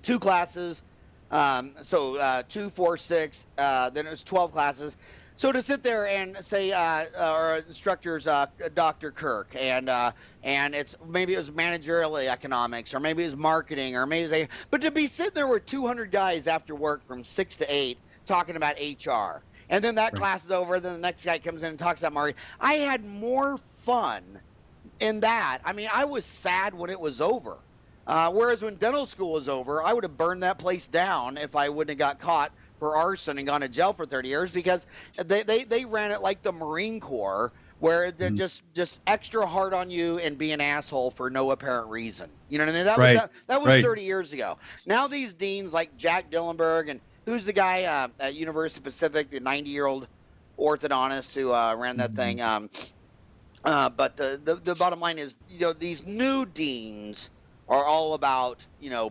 2 classes, 2, 4, 6, then it was 12 classes. So to sit there and say, our instructor's Dr. Kirk, and maybe it was managerial economics, or maybe it was marketing, or maybe but to be sitting there with 200 guys after work from 6 to 8 talking about HR, and then that class is over, then the next guy comes in and talks about marketing. I had more fun in that. I mean, I was sad when it was over. Whereas when dental school was over, I would have burned that place down if I wouldn't have got caught for arson and gone to jail for 30 years because they ran it like the Marine Corps, where they're just extra hard on you and be an asshole for no apparent reason. You know what I mean? That was 30 years ago. Now these deans like Jack Dillenberg, and who's the guy at University Pacific, the 90-year-old orthodontist who ran that thing. But the bottom line is, these new deans are all about,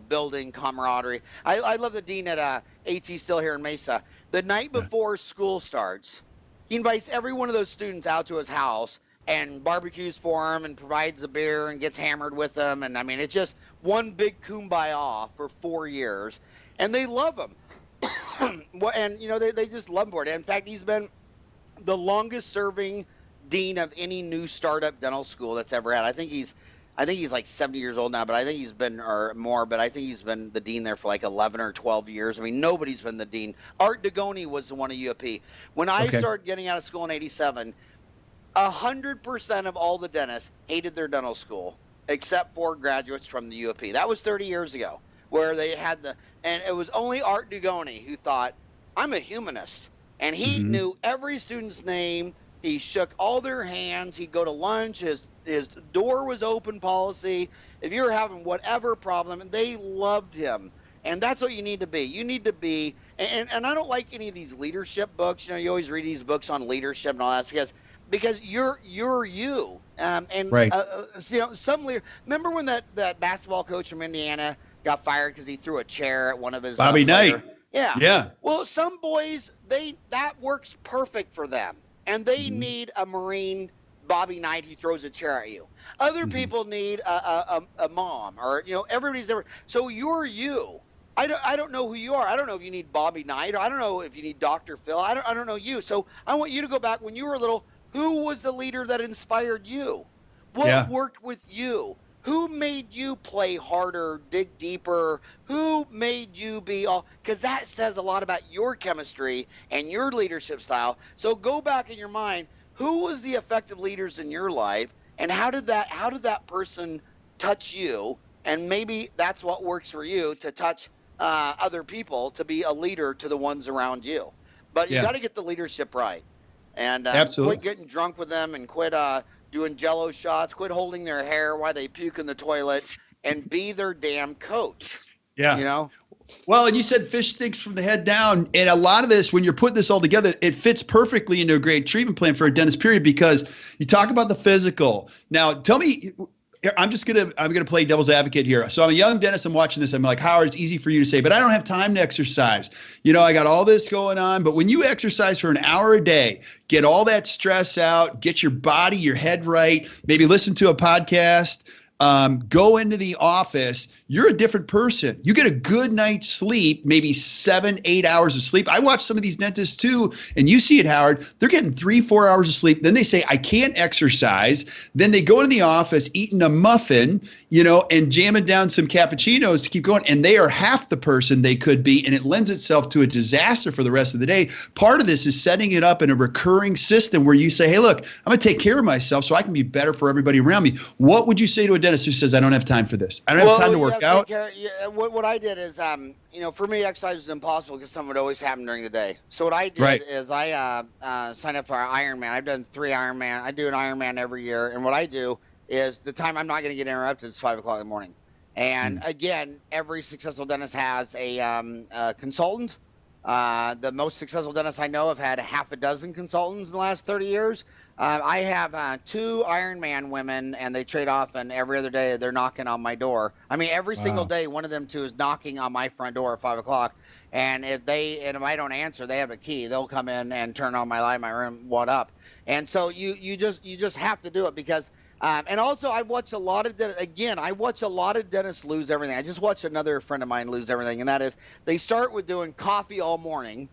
building camaraderie. I love the dean at AT still here in Mesa. The night before school starts, he invites every one of those students out to his house and barbecues for them and provides a beer and gets hammered with them. And I mean, it's just one big kumbaya for 4 years, and they love him. And they just love him for it. In fact, he's been the longest serving dean of any new startup dental school that's ever had. I think he's like 70 years old now, but I think he's been, or more, but I think he's been the dean there for like 11 or 12 years. I mean, nobody's been the dean. Art Dagoni was the one at UP. When I started getting out of school in 87, 100% of all the dentists hated their dental school, except for graduates from the UP. That was 30 years ago, where they had and it was only Art Dagoni who thought, I'm a humanist. And he knew every student's name. He shook all their hands. He'd go to lunch. His door was open policy. If you were having whatever problem, they loved him. And that's what you need to be. You need to be, and I don't like any of these leadership books. You always read these books on leadership and all that because you're you. Some leader. Remember when that basketball coach from Indiana got fired because he threw a chair at one of his Bobby Knight. Yeah. Well, some boys that works perfect for them. And they need a Marine, Bobby Knight, who throws a chair at you. Other people need a mom, or everybody's there. So you're you. I don't know who you are. I don't know if you need Bobby Knight. Or I don't know if you need Dr. Phil. I don't know you. So I want you to go back when you were little. Who was the leader that inspired you? What worked with you? Who made you play harder, dig deeper? Who made you be all? Because that says a lot about your chemistry and your leadership style. So go back in your mind. Who was the effective leaders in your life, and how did that person touch you? And maybe that's what works for you, to touch other people, to be a leader to the ones around you. But you got to get the leadership right, and quit getting drunk with them, and quit doing Jello shots, quit holding their hair while they puke in the toilet, and be their damn coach. Yeah. Well, and you said fish stinks from the head down. And a lot of this, when you're putting this all together, it fits perfectly into a great treatment plan for a dentist, period, because you talk about the physical. Now, tell me, I'm going to play devil's advocate here. So I'm a young dentist. I'm watching this. I'm like, Howard, it's easy for you to say, but I don't have time to exercise. I got all this going on. But when you exercise for an hour a day, get all that stress out, get your body, your head right, maybe listen to a podcast, go into the office, you're a different person. You get a good night's sleep, maybe 7-8 hours of sleep. I watch some of these dentists too, and you see it, Howard. They're getting 3-4 hours of sleep. Then they say, I can't exercise. Then they go into the office eating a muffin, and jamming down some cappuccinos to keep going. And they are half the person they could be, and it lends itself to a disaster for the rest of the day. Part of this is setting it up in a recurring system where you say, hey, look, I'm going to take care of myself so I can be better for everybody around me. What would you say to a dentist who says, I don't have time for this? I don't have time to work out. What I did is, for me, exercise was impossible because something would always happen during the day. So what I did is I signed up for an Ironman. I've done 3 Ironman. I do an Ironman every year. And what I do is the time I'm not going to get interrupted is 5 o'clock in the morning. And again, every successful dentist has a consultant. The most successful dentists I know have had half a dozen consultants in the last 30 years. I have 2 Ironman women, and they trade off, and every other day they're knocking on my door. I mean, every single day, one of them 2 is knocking on my front door at 5 o'clock. And if I don't answer, they have a key. They'll come in and turn on my light in my room, what up? And so you just have to do it because. And also, I watch a lot of dentists lose everything. I just watched another friend of mine lose everything, and that is they start with doing coffee all morning,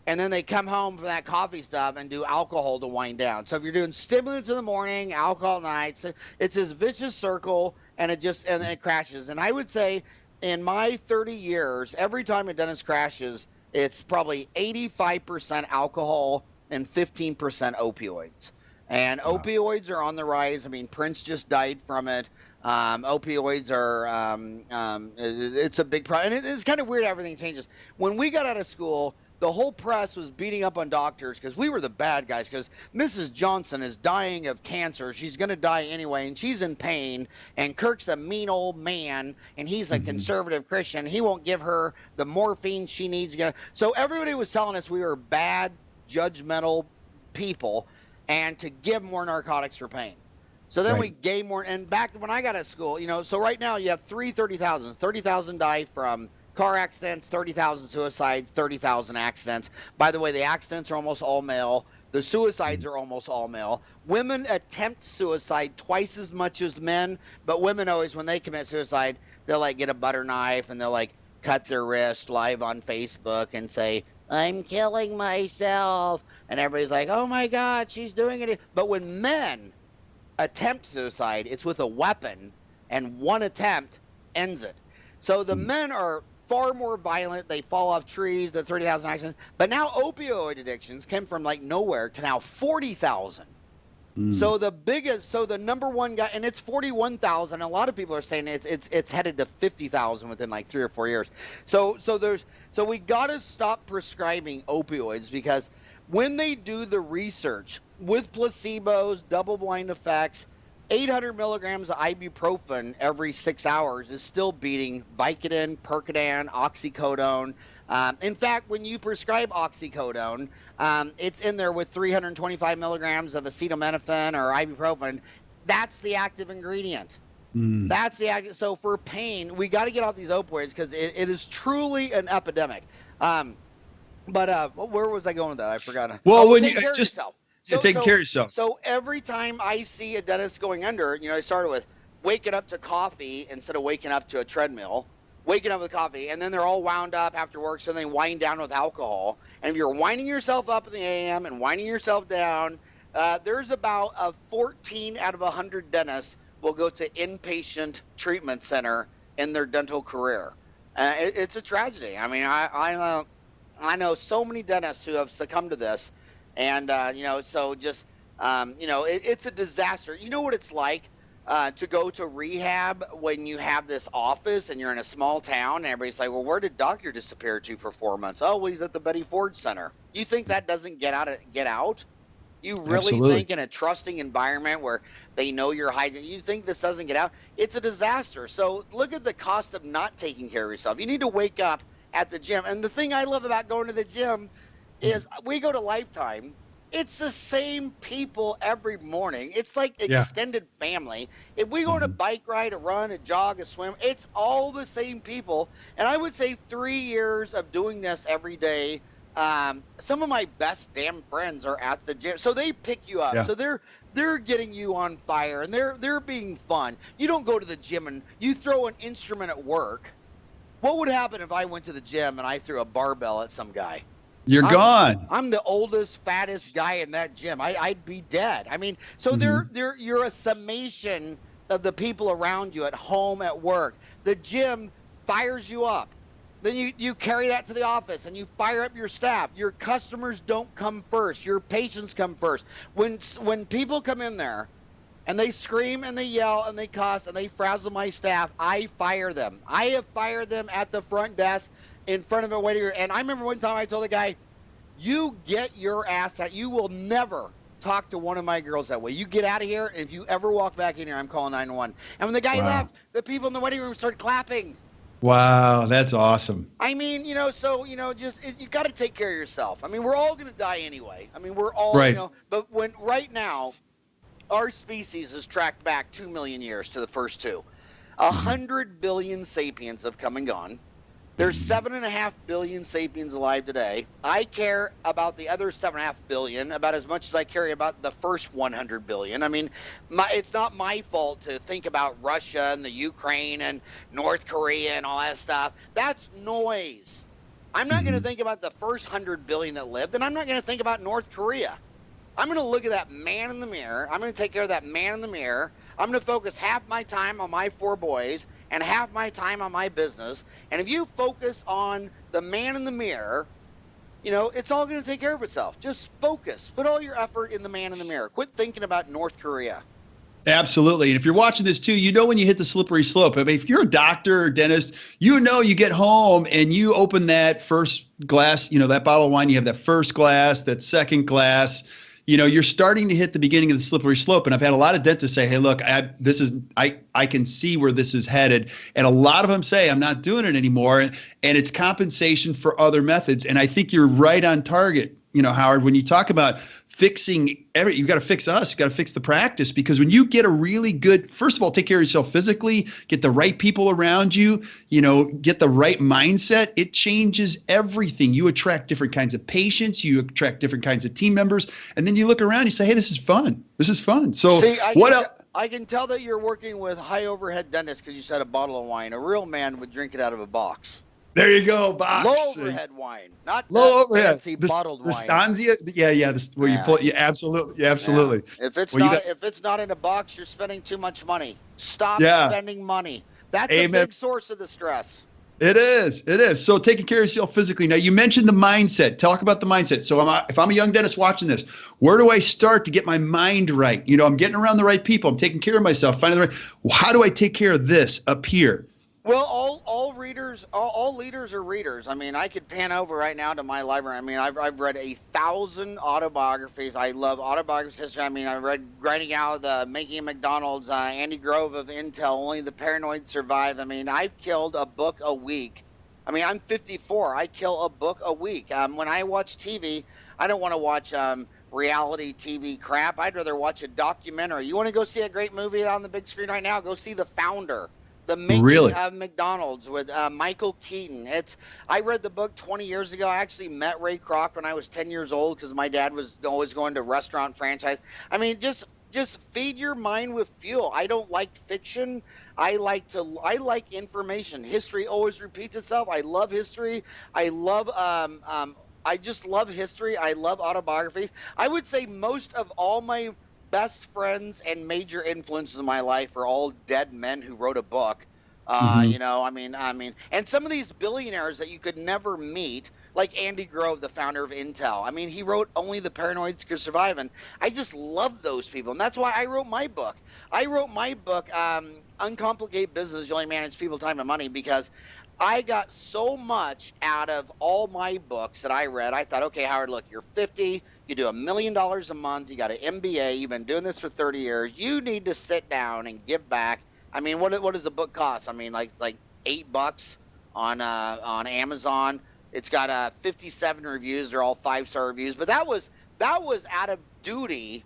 and then they come home from that coffee stuff and do alcohol to wind down. So if you're doing stimulants in the morning, alcohol at night, it's this vicious circle, and it crashes. And I would say in my 30 years, every time a dentist crashes, it's probably 85% alcohol and 15% opioids. And opioids are on the rise. I mean, Prince just died from it. Opioids are, it's a big problem. And it's kind of weird how everything changes. When we got out of school, the whole press was beating up on doctors because we were the bad guys, because Mrs. Johnson is dying of cancer. She's going to die anyway, and she's in pain. And Kirk's a mean old man, and he's a conservative Christian. He won't give her the morphine she needs. So everybody was telling us we were bad, judgmental people and to give more narcotics for pain. So then we gave more. And back when I got out of school, so right now you have 30,000. 30,000 die from car accidents, 30,000 suicides, 30,000 accidents. By the way, the accidents are almost all male. The suicides are almost all male. Women attempt suicide twice as much as men, but women always, when they commit suicide, they'll like get a butter knife and they'll like cut their wrist live on Facebook and say, "I'm killing myself." And everybody's like, "Oh my God, she's doing it." But when men attempt suicide, it's with a weapon, and one attempt ends it. So the men are far more violent. They fall off trees, the 30,000 accidents. But now opioid addictions came from like nowhere to now 40,000. So the number one guy, and it's 41,000. A lot of people are saying it's headed to 50,000 within like 3 or 4 years. So we got to stop prescribing opioids, because when they do the research with placebos, double-blind effects, 800 milligrams of ibuprofen every 6 hours is still beating Vicodin, Percodan, oxycodone. In fact, when you prescribe oxycodone, it's in there with 325 milligrams of acetaminophen or ibuprofen. That's the active ingredient. That's the active. So for pain, we got to get off these opioids, because it is truly an epidemic. But where was I going with that? I forgot. Well, when take you care of just yourself. taking care of yourself. So every time I see a dentist going under, I started with waking up to coffee instead of waking up to a treadmill, waking up with coffee, and then they're all wound up after work, so they wind down with alcohol. And if you're winding yourself up in the AM and winding yourself down, there's about 14 out of 100 dentists will go to inpatient treatment center in their dental career. It's a tragedy. I mean, I know so many dentists who have succumbed to this, and so just it's a disaster. You know what it's like to go to rehab when you have this office and you're in a small town, and everybody's like, "Well, where did doctor disappear to for 4 months?" "Oh, well, he's at the Betty Ford Center." You think that doesn't get out? You really Absolutely. think in a trusting environment where they know you're hiding, you think this doesn't get out? It's a disaster. So look at the cost of not taking care of yourself. You need to wake up at the gym. And the thing I love about going to the gym is we go to Lifetime. It's the same people every morning. It's like extended family. If we go on a bike ride, a run, a jog, a swim, it's all the same people. And I would say 3 years of doing this every day, some of my best damn friends are at the gym. So they pick you up. Yeah. So they're getting you on fire, and they're being fun. You don't go to the gym and you throw an instrument at work. What would happen if I went to the gym and I threw a barbell at some guy? You're gone. I'm the oldest, fattest guy in that gym. I'd be dead. I mean, so you're a summation of the people around you at home, at work. The gym fires you up. Then you carry that to the office and you fire up your staff. Your customers don't come first. Your patients come first. When people come in there and they scream and they yell and they cuss and they frazzle my staff, I fire them. I have fired them at the front desk in front of a waiter. And I remember one time I told a guy, "You get your ass out. You will never talk to one of my girls that way. You get out of here. And if you ever walk back in here, I'm calling 911. And when the guy left, the people in the waiting room started clapping. Wow, that's awesome. I mean, you got to take care of yourself. I mean, we're all going to die anyway. I mean, we're all, but right now, our species is tracked back 2 million years to the first two. 100 billion sapiens have come and gone. There's 7.5 billion sapiens alive today. I care about the other 7.5 billion about as much as I care about the first 100 billion. I mean, it's not my fault to think about Russia and the Ukraine and North Korea and all that stuff. That's noise. I'm not going to think about the first 100 billion that lived, and I'm not going to think about North Korea. I'm going to look at that man in the mirror. I'm going to take care of that man in the mirror. I'm going to focus half my time on my 4 boys and half my time on my business. And if you focus on the man in the mirror, it's all going to take care of itself. Just focus. Put all your effort in the man in the mirror. Quit thinking about North Korea. Absolutely. And if you're watching this too, you know when you hit the slippery slope. I mean, if you're a doctor or dentist, you know you get home and you open that first glass, that bottle of wine, you have that first glass, that second glass, you're starting to hit the beginning of the slippery slope. And I've had a lot of dentists say, hey, look, I can see where this is headed. And a lot of them say, I'm not doing it anymore. And it's compensation for other methods. And I think you're right on target, Howard, when you talk about fixing you've got to fix us, you've got to fix the practice, because when you get a really good, first of all, take care of yourself physically, get the right people around you, get the right mindset, it changes everything. You attract different kinds of patients, you attract different kinds of team members, and then you look around, you say, hey, this is fun. This is fun. So see, what else? I can tell that you're working with high overhead dentists because you said a bottle of wine. A real man would drink it out of a box. There you go, box. Low overhead wine, not low overhead. Fancy bottled wine. Stanzia, where you pull, absolutely. Yeah. If it's not in a box, you're spending too much money. Stop spending money. That's a big source of the stress. It is. So taking care of yourself physically. Now, you mentioned the mindset. Talk about the mindset. So if I'm a young dentist watching this, where do I start to get my mind right? I'm getting around the right people. I'm taking care of myself. Finding the right. How do I take care of this up here? Well, all leaders are readers. I mean, I could pan over right now to my library. I mean, I've read 1,000 autobiographies. I love autobiography history. I mean, I read Grinding Out, the Making of McDonald's, Andy Grove of Intel, Only the Paranoid Survive. I mean, I've killed a book a week. I mean, I'm 54. I kill a book a week. When I watch TV, I don't want to watch reality TV crap. I'd rather watch a documentary. You want to go see a great movie on the big screen right now? Go see The Founder. The Making of McDonald's with Michael Keaton. I read the book 20 years ago. I actually met Ray Kroc when I was 10 years old because my dad was always going to restaurant franchise. I mean, just feed your mind with fuel. I don't like fiction. I like information. History always repeats itself. I love history. I just love history. I love autobiographies. I would say most of all my best friends and major influences in my life are all dead men who wrote a book. I mean, and some of these billionaires that you could never meet, like Andy Grove, the founder of Intel. I mean, he wrote Only the Paranoids Could Survive, and I just love those people, and that's why I wrote my book. Uncomplicate Business, You Only Manage People, Time, and Money, because I got so much out of all my books that I read. I thought, okay, Howard, look, you're 50. You do $1 million a month. You got an MBA. You've been doing this for 30 years. You need to sit down and give back. I mean, what does a book cost? I mean, like $8 on Amazon. It's got 57 reviews. They're all 5-star reviews. But that was out of duty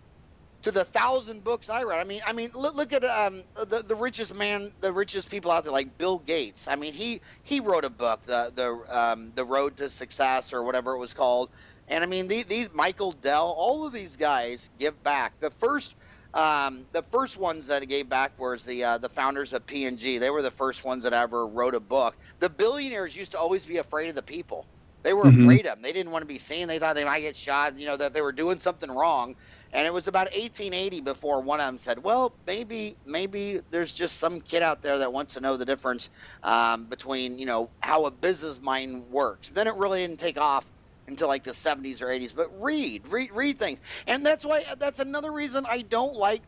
to the 1,000 books I read. I mean, look at the richest people out there, like Bill Gates. I mean, he wrote a book, the Road to Success, or whatever it was called. And I mean, these Michael Dell, all of these guys give back. The first ones that gave back was the founders of P&G. They were the first ones that ever wrote a book. The billionaires used to always be afraid of the people. They were afraid of them. They didn't want to be seen. They thought they might get shot, that they were doing something wrong. And it was about 1880 before one of them said, well, maybe there's just some kid out there that wants to know the difference between, how a business mind works. Then it really didn't take off until like the 70s or 80s. But read things. And that's another reason I don't like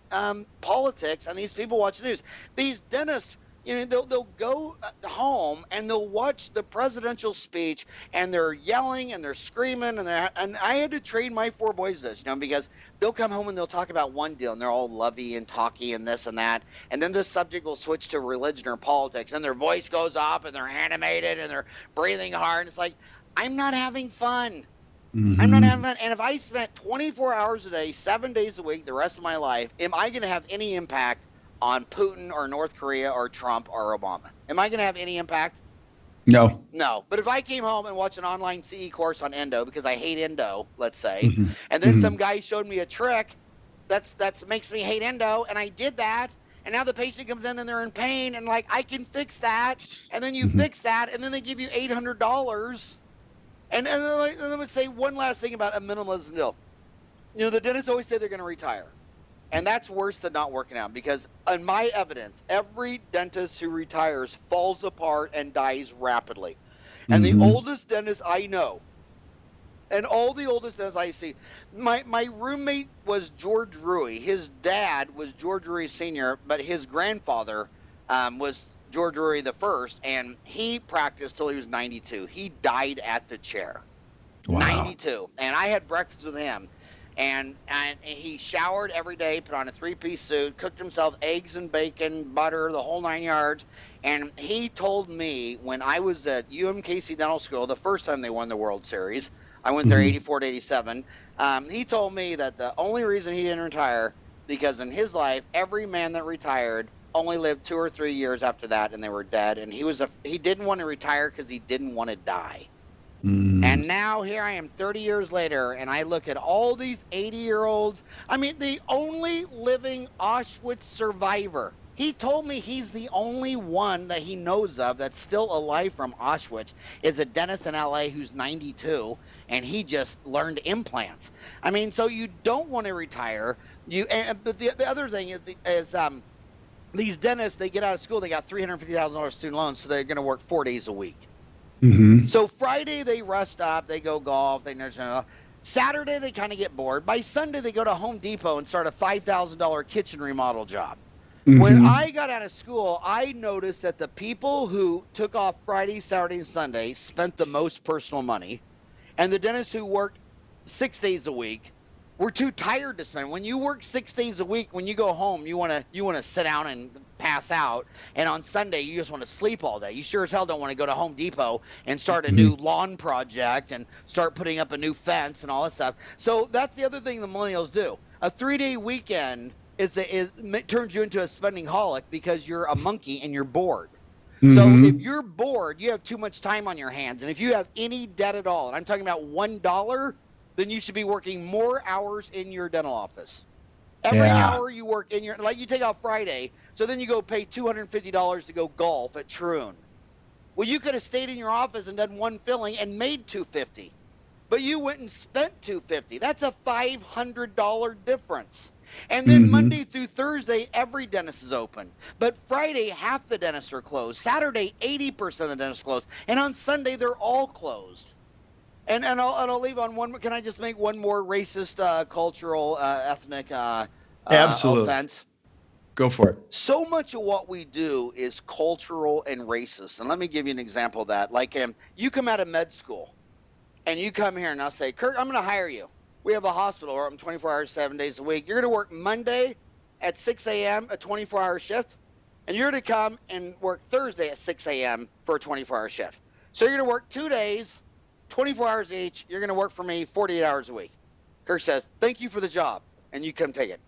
politics and these people watch the news. These dentists, they'll go home and they'll watch the presidential speech and they're yelling and they're screaming and I had to train my 4 boys this, because they'll come home and they'll talk about one deal and they're all lovey and talky and this and that, and then the subject will switch to religion or politics and their voice goes up and they're animated and they're breathing hard. And it's like, I'm not having fun. I'm not having fun. And if I spent 24 hours a day, 7 days a week, the rest of my life, am I going to have any impact on Putin or North Korea or Trump or Obama? Am I going to have any impact? No. But if I came home and watched an online CE course on endo because I hate endo, let's say, and then some guy showed me a trick that's makes me hate endo, and I did that, and now the patient comes in and they're in pain, and like, I can fix that, and then you fix that, and then they give you $800. And then I would say one last thing about a minimalism deal. The dentists always say they're going to retire. And that's worse than not working out, because in my evidence, every dentist who retires falls apart and dies rapidly. And the oldest dentist I know And all the oldest dentists I see. My roommate was George Rui. His dad was George Rui Sr., but his grandfather was George Rui the First, and he practiced till he was 92. He died at the chair. Wow. 92. And I had breakfast with him. And he showered every day, put on a 3-piece suit, cooked himself eggs and bacon, butter, the whole 9 yards. And he told me when I was at UMKC Dental School, the first time they won the World Series, I went there 84 to 87. He told me that the only reason he didn't retire, because in his life, every man that retired only lived 2 or 3 years after that, and they were dead. And he didn't want to retire because he didn't want to die. And now here I am 30 years later, and I look at all these 80-year-olds. I mean, the only living Auschwitz survivor. He told me he's the only one that he knows of that's still alive from Auschwitz is a dentist in LA who's 92, and he just learned implants. I mean, so you don't want to retire. But the other thing is these dentists, they get out of school, they got $350,000 student loans, so they're going to work 4 days a week. So Friday they rest up, they go golf, they nurture. Saturday they kind of get bored. By Sunday they go to Home Depot and start a $5,000 kitchen remodel job. When I got out of school, I noticed that the people who took off Friday, Saturday, and Sunday spent the most personal money, and the dentists who worked 6 days a week were too tired to spend. When you work 6 days a week, when you go home, you want to sit down and pass out, and on Sunday you just want to sleep all day. You sure as hell don't want to go to Home Depot and start a new lawn project and start putting up a new fence and all this stuff. So that's the other thing the millennials do. A 3-day weekend turns you into a spending holic because you're a monkey and you're bored. So if you're bored, you have too much time on your hands, and if you have any debt at all, and I'm talking about $1, then you should be working more hours in your dental office. Every hour you work in like you take off Friday, so then you go pay $250 to go golf at Troon. Well, you could have stayed in your office and done one filling and made $250, but you went and spent $250. That's a $500 difference. And then Monday through Thursday, every dentist is open. But Friday, half the dentists are closed. Saturday, 80% of the dentists are closed. And on Sunday, they're all closed. And I'll leave on one. Can I just make one more racist, cultural, ethnic offense? Go for it. So much of what we do is cultural and racist. And let me give you an example of that. Like you come out of med school, and you come here, and I'll say, Kirk, I'm going to hire you. We have a hospital. We're open 24 hours, 7 days a week. You're going to work Monday at 6 a.m., a 24-hour shift. And you're going to come and work Thursday at 6 a.m. for a 24-hour shift. So you're going to work 2 days, 24 hours each. You're going to work for me 48 hours a week. Kirk says, thank you for the job. And you come take it.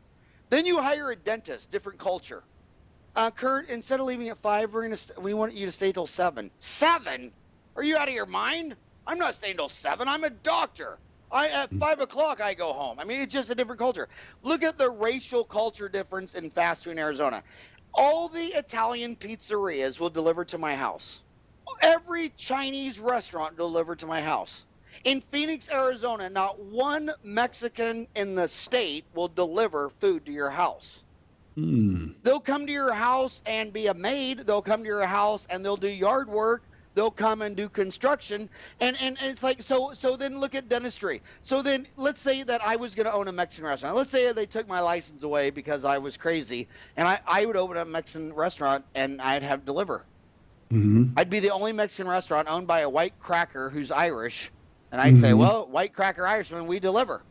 Then you hire a dentist, different culture. Kurt, instead of leaving at 5, we want you to stay till 7. 7? Are you out of your mind? I'm not staying till 7. I'm a doctor. At 5 o'clock, I go home. I mean, it's just a different culture. Look at the racial culture difference in fast food in Arizona. All the Italian pizzerias will deliver to my house. Every Chinese restaurant delivered to my house. In Phoenix, Arizona, not one Mexican in the state will deliver food to your house. They'll come to your house and be a maid. They'll come to your house and they'll do yard work. They'll come and do construction. And it's like, so then look at dentistry. So then let's say that I was going to own a Mexican restaurant. Let's say they took my license away because I was crazy. And I would open a Mexican restaurant and I'd have deliver. I'd be the only Mexican restaurant owned by a white cracker who's Irish. And I'd say, well, white cracker Irishman, we deliver.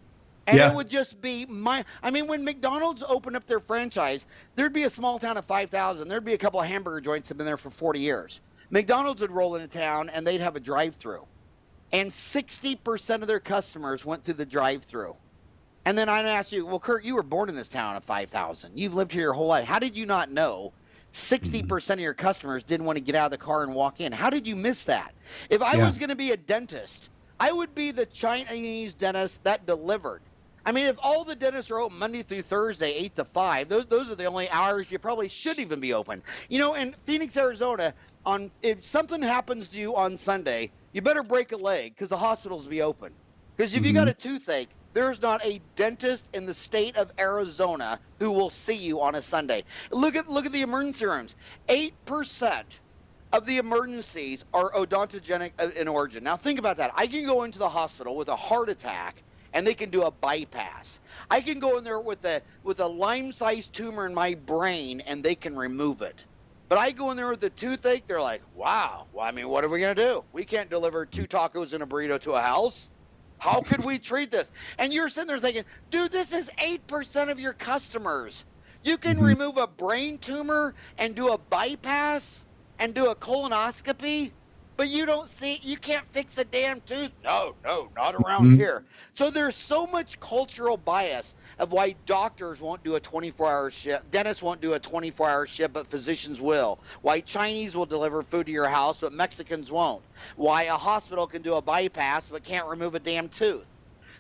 And it would just be when McDonald's opened up their franchise, there'd be a small town of 5,000. There'd be a couple of hamburger joints that have been there for 40 years. McDonald's would roll into town and they'd have a drive-through. And 60% of their customers went through the drive-through. And then I'd ask you, well, Kurt, you were born in this town of 5,000. You've lived here your whole life. How did you not know 60% of your customers didn't want to get out of the car and walk in? How did you miss that? If I was going to be a dentist, I would be the Chinese dentist that delivered. I mean, if all the dentists are open Monday through Thursday, 8 to 5, those are the only hours you probably should even be open. You know, in Phoenix, Arizona, if something happens to you on Sunday, you better break a leg because the hospitals will be open. Because if you got a toothache, there's not a dentist in the state of Arizona who will see you on a Sunday. Look at the emergency rooms. 8% of the emergencies are odontogenic in origin. Now think about that. I can go into the hospital with a heart attack and they can do a bypass. I can go in there with a lime-sized tumor in my brain and they can remove it. But I go in there with a toothache, they're like, wow, well, I mean, what are we going to do? We can't deliver 2 tacos and a burrito to a house. How could we treat this? And you're sitting there thinking, dude, this is 8% of your customers. You can remove a brain tumor and do a bypass and do a colonoscopy, but you can't fix a damn tooth. No, not around here. So there's so much cultural bias of why doctors won't do a 24-hour shift, dentists won't do a 24-hour shift, but physicians will. Why Chinese will deliver food to your house, but Mexicans won't. Why a hospital can do a bypass, but can't remove a damn tooth.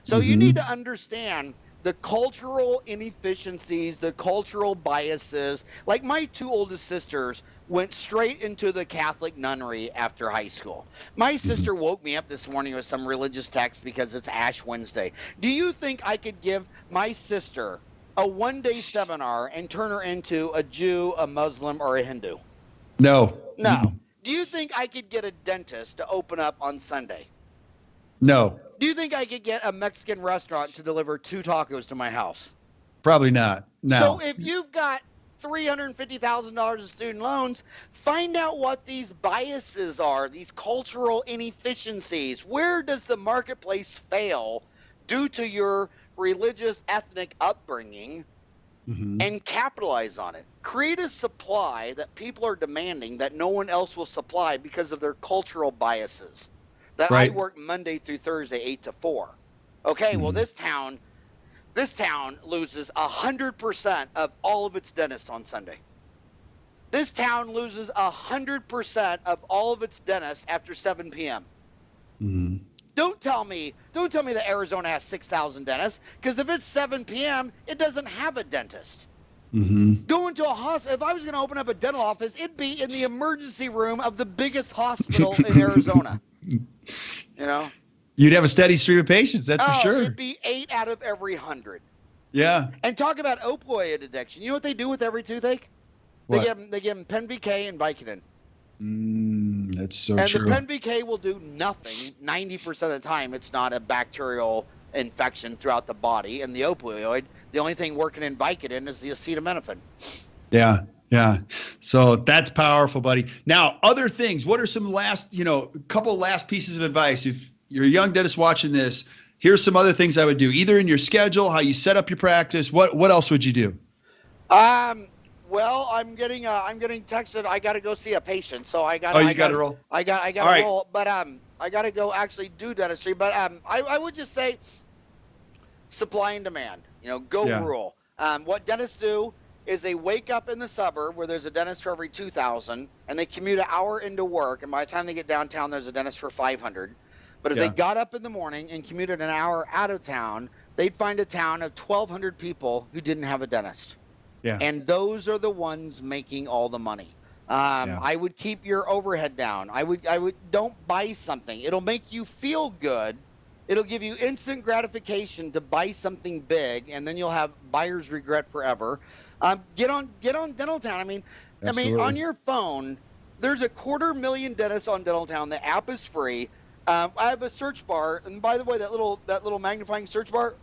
So you need to understand the cultural inefficiencies, the cultural biases. Like my 2 oldest sisters went straight into the Catholic nunnery after high school. My sister woke me up this morning with some religious text because it's Ash Wednesday. Do you think I could give my sister a 1-day seminar and turn her into a Jew, a Muslim, or a Hindu? No. No. Do you think I could get a dentist to open up on Sunday? No. Do you think I could get a Mexican restaurant to deliver 2 tacos to my house? Probably not. No. So if you've got $350,000 in student loans, find out what these biases are, these cultural inefficiencies. Where does the marketplace fail due to your religious, ethnic upbringing, and capitalize on it? Create a supply that people are demanding that no one else will supply because of their cultural biases. That I work Monday through Thursday, 8 to 4. Okay, well, this town loses 100% of all of its dentists on Sunday. This town loses 100% of all of its dentists after 7 p.m. Don't tell me that Arizona has 6,000 dentists, because if it's 7 p.m., it doesn't have a dentist. Going to a hospital, if I was going to open up a dental office, it'd be in the emergency room of the biggest hospital in Arizona. You know? You'd have a steady stream of patients, that's for sure. It'd be 8 out of every 100. Yeah. And talk about opioid addiction. You know what they do with every toothache? They give them Pen-VK and Vicodin. That's so and true. And the Pen-VK will do nothing. 90% of the time, it's not a bacterial infection throughout the body. And the opioid, the only thing working in Vicodin is the acetaminophen. Yeah. Yeah. So that's powerful, buddy. Now, other things. What are some couple last pieces of advice? If you're a young dentist watching this, here's some other things I would do, either in your schedule, how you set up your practice. What else would you do? Well, I'm getting texted. I got to go see a patient, so I got. Oh, you got to roll. I got to roll, but I got to go actually do dentistry. But I would just say, supply and demand. Rule. What dentists do is they wake up in the suburb where there's a dentist for every 2,000, and they commute an hour into work, and by the time they get downtown, there's a dentist for 500. But if they got up in the morning and commuted an hour out of town, they'd find a town of 1,200 people who didn't have a dentist. Yeah. And those are the ones making all the money. I would keep your overhead down. I would don't buy something. It'll make you feel good. It'll give you instant gratification to buy something big, and then you'll have buyer's regret forever. Get on Dentaltown. I mean, on your phone, there's 250,000 dentists on Dentaltown. The app is free. I have a search bar, and by the way, that little magnifying search bar,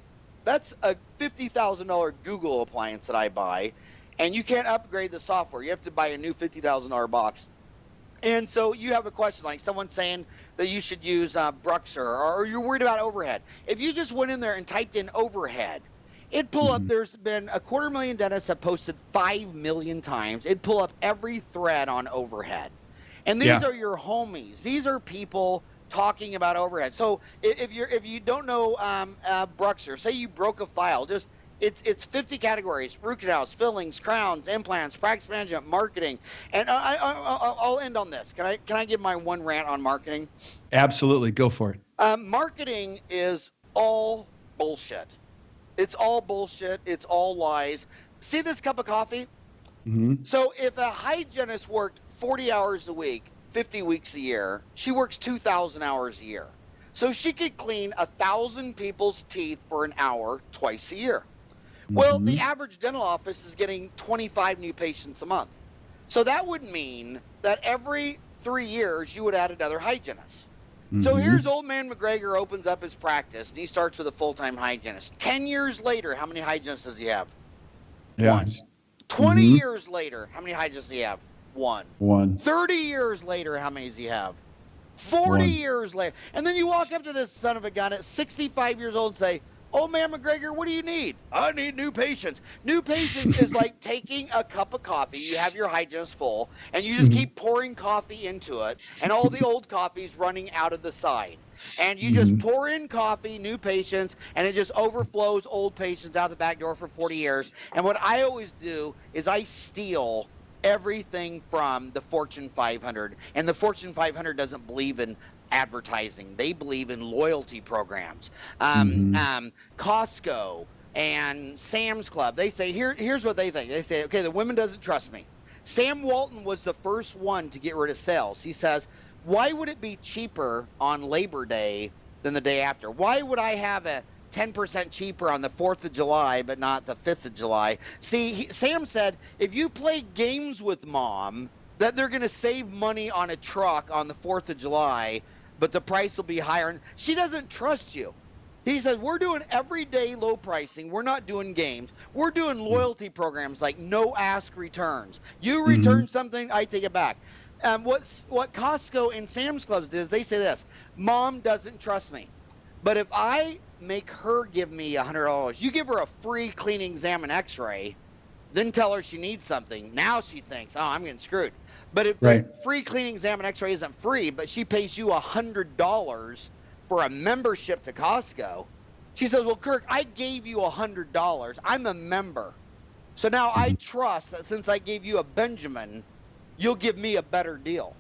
that's a $50,000 Google appliance that I buy, and you can't upgrade the software. You have to buy a new $50,000 box. And so you have a question, like someone saying that you should use Bruxer, or you're worried about overhead. If you just went in there and typed in overhead, it'd pull up. There's been 250,000 dentists have posted 5 million times. It'd pull up every thread on overhead, and these are your homies. These are people talking about overhead. So if you don't know Bruxer, say you broke a file, it's 50 categories: root canals, fillings, crowns, implants, practice management, marketing. And I'll end on this. Can I give my one rant on marketing? Absolutely, go for it. Marketing is all bullshit. It's all bullshit. It's all lies. See this cup of coffee? So if a hygienist worked 40 hours a week, 50 weeks a year, she works 2,000 hours a year. So she could clean 1,000 people's teeth for an hour twice a year. Well, the average dental office is getting 25 new patients a month. So that would mean that every 3 years, you would add another hygienist. So here's old man McGregor opens up his practice, and he starts with a full-time hygienist. 10 years later, how many hygienists does he have? One. 20 years later, how many hygienists does he have? One. 30 years later, how many does he have? 40 years later. And then you walk up to this son of a gun at 65 years old and say, old man McGregor, what do you need? I need new patients. New patients is like taking a cup of coffee. You have your hygienist full, and you just keep pouring coffee into it, and all the old coffee's running out of the side. And you just pour in coffee, new patients, and it just overflows old patients out the back door for 40 years. And what I always do is I steal everything from the Fortune 500. And the Fortune 500 doesn't believe in advertising. They believe in loyalty programs. Costco and Sam's Club, they say, here's what they think. They say, okay, the women doesn't trust me. Sam Walton was the first one to get rid of sales. He says, why would it be cheaper on Labor Day than the day after? Why would I have a 10% cheaper on the 4th of July, but not the 5th of July? See, Sam said, if you play games with mom, that they're going to save money on a truck on the 4th of July, but the price will be higher. She doesn't trust you. He says, we're doing everyday low pricing. We're not doing games. We're doing loyalty programs like no ask returns. You return something, I take it back. What Costco and Sam's Clubs did is they say this, mom doesn't trust me. But if I make her give me $100, you give her a free cleaning exam and x-ray, then tell her she needs something. Now she thinks, oh, I'm getting screwed. But if the free cleaning exam and x-ray isn't free, but she pays you $100 for a membership to Costco, she says, well, Kirk, I gave you $100. I'm a member. So now I trust that since I gave you a Benjamin, you'll give me a better deal.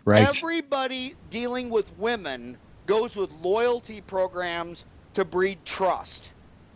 Right. Everybody dealing with women goes with loyalty programs to breed trust.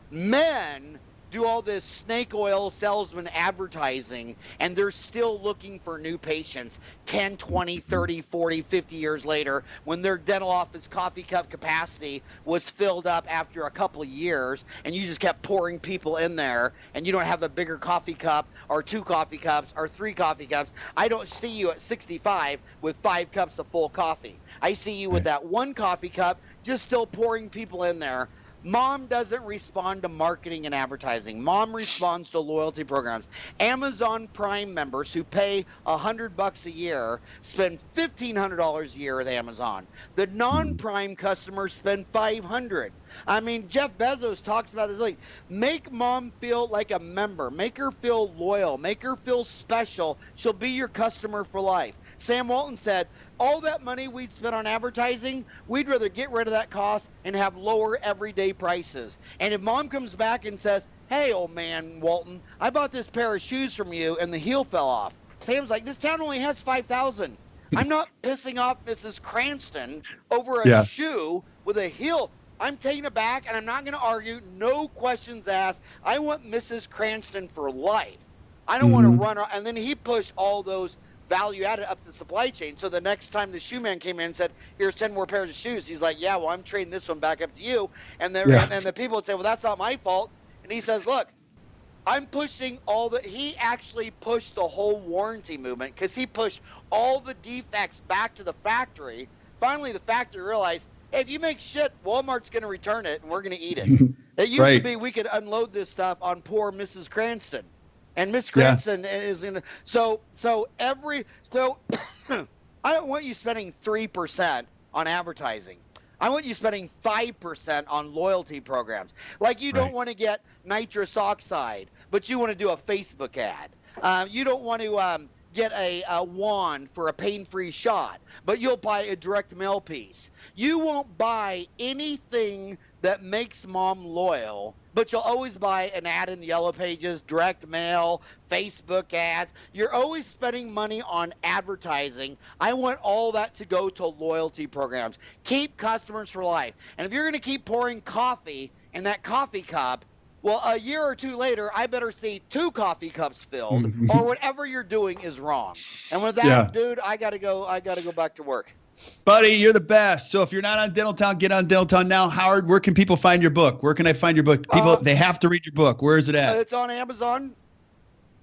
Men do all this snake oil salesman advertising, and they're still looking for new patients 10, 20, 30, 40, 50 years later when their dental office coffee cup capacity was filled up after a couple of years, and you just kept pouring people in there, and you don't have a bigger coffee cup or 2 coffee cups or 3 coffee cups. I don't see you at 65 with 5 cups of full coffee. I see you with that 1 coffee cup just still pouring people in there. Mom doesn't respond to marketing and advertising. Mom responds to loyalty programs. Amazon Prime members who pay $100 a year spend $1,500 a year with Amazon. The non-Prime customers spend $500. I mean, Jeff Bezos talks about this. Like, make mom feel like a member. Make her feel loyal. Make her feel special. She'll be your customer for life. Sam Walton said, all that money we'd spent on advertising, we'd rather get rid of that cost and have lower everyday prices. And if mom comes back and says, hey, old man Walton, I bought this pair of shoes from you and the heel fell off. Sam's like, this town only has 5,000. I'm not pissing off Mrs. Cranston over a shoe with a heel. I'm taking it back, and I'm not going to argue. No questions asked. I want Mrs. Cranston for life. I don't want to run around. And then he pushed all those value added up the supply chain. So the next time the shoe man came in and said, here's 10 more pairs of shoes, he's like, yeah, well, I'm trading this one back up to you. And the people would say, well, that's not my fault. And he says, look, I'm pushing he actually pushed the whole warranty movement because he pushed all the defects back to the factory. Finally, the factory realized, hey, if you make shit, Walmart's going to return it and we're going to eat it. It used to be we could unload this stuff on poor Mrs. Cranston. And Miss Cranston is in. So I don't want you spending 3% on advertising. I want you spending 5% on loyalty programs. Like you don't want to get nitrous oxide, but you want to do a Facebook ad. You don't want to get a wand for a pain-free shot, but you'll buy a direct mail piece. You won't buy anything that makes mom loyal, but you'll always buy an ad in Yellow Pages, direct mail, Facebook ads. You're always spending money on advertising. I want all that to go to loyalty programs. Keep customers for life. And if you're going to keep pouring coffee in that coffee cup, well, a year or 2 later, I better see 2 coffee cups filled, or whatever you're doing is wrong. And with that, dude, I gotta go back to work. Buddy, you're the best. So if you're not on Dentaltown, get on Dentaltown now. Howard, where can people find your book? Where can I find your book? People, they have to read your book. Where is it at? It's on Amazon.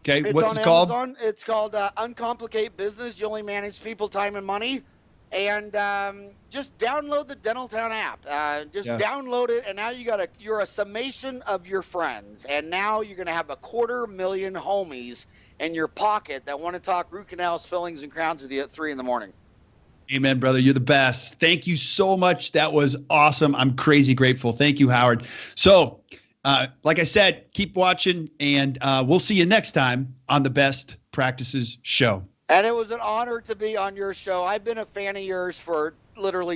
Okay, It's what's on it called? Amazon. It's called Uncomplicate Business. You only manage people, time, and money. And just download the Dentaltown app. Just download it, and now you're a summation of your friends. And now you're going to have 250,000 homies in your pocket that want to talk root canals, fillings, and crowns with you at 3 a.m. Amen, brother. You're the best. Thank you so much. That was awesome. I'm crazy grateful. Thank you, Howard. So, like I said, keep watching, and we'll see you next time on the Best Practices Show. And it was an honor to be on your show. I've been a fan of yours for literally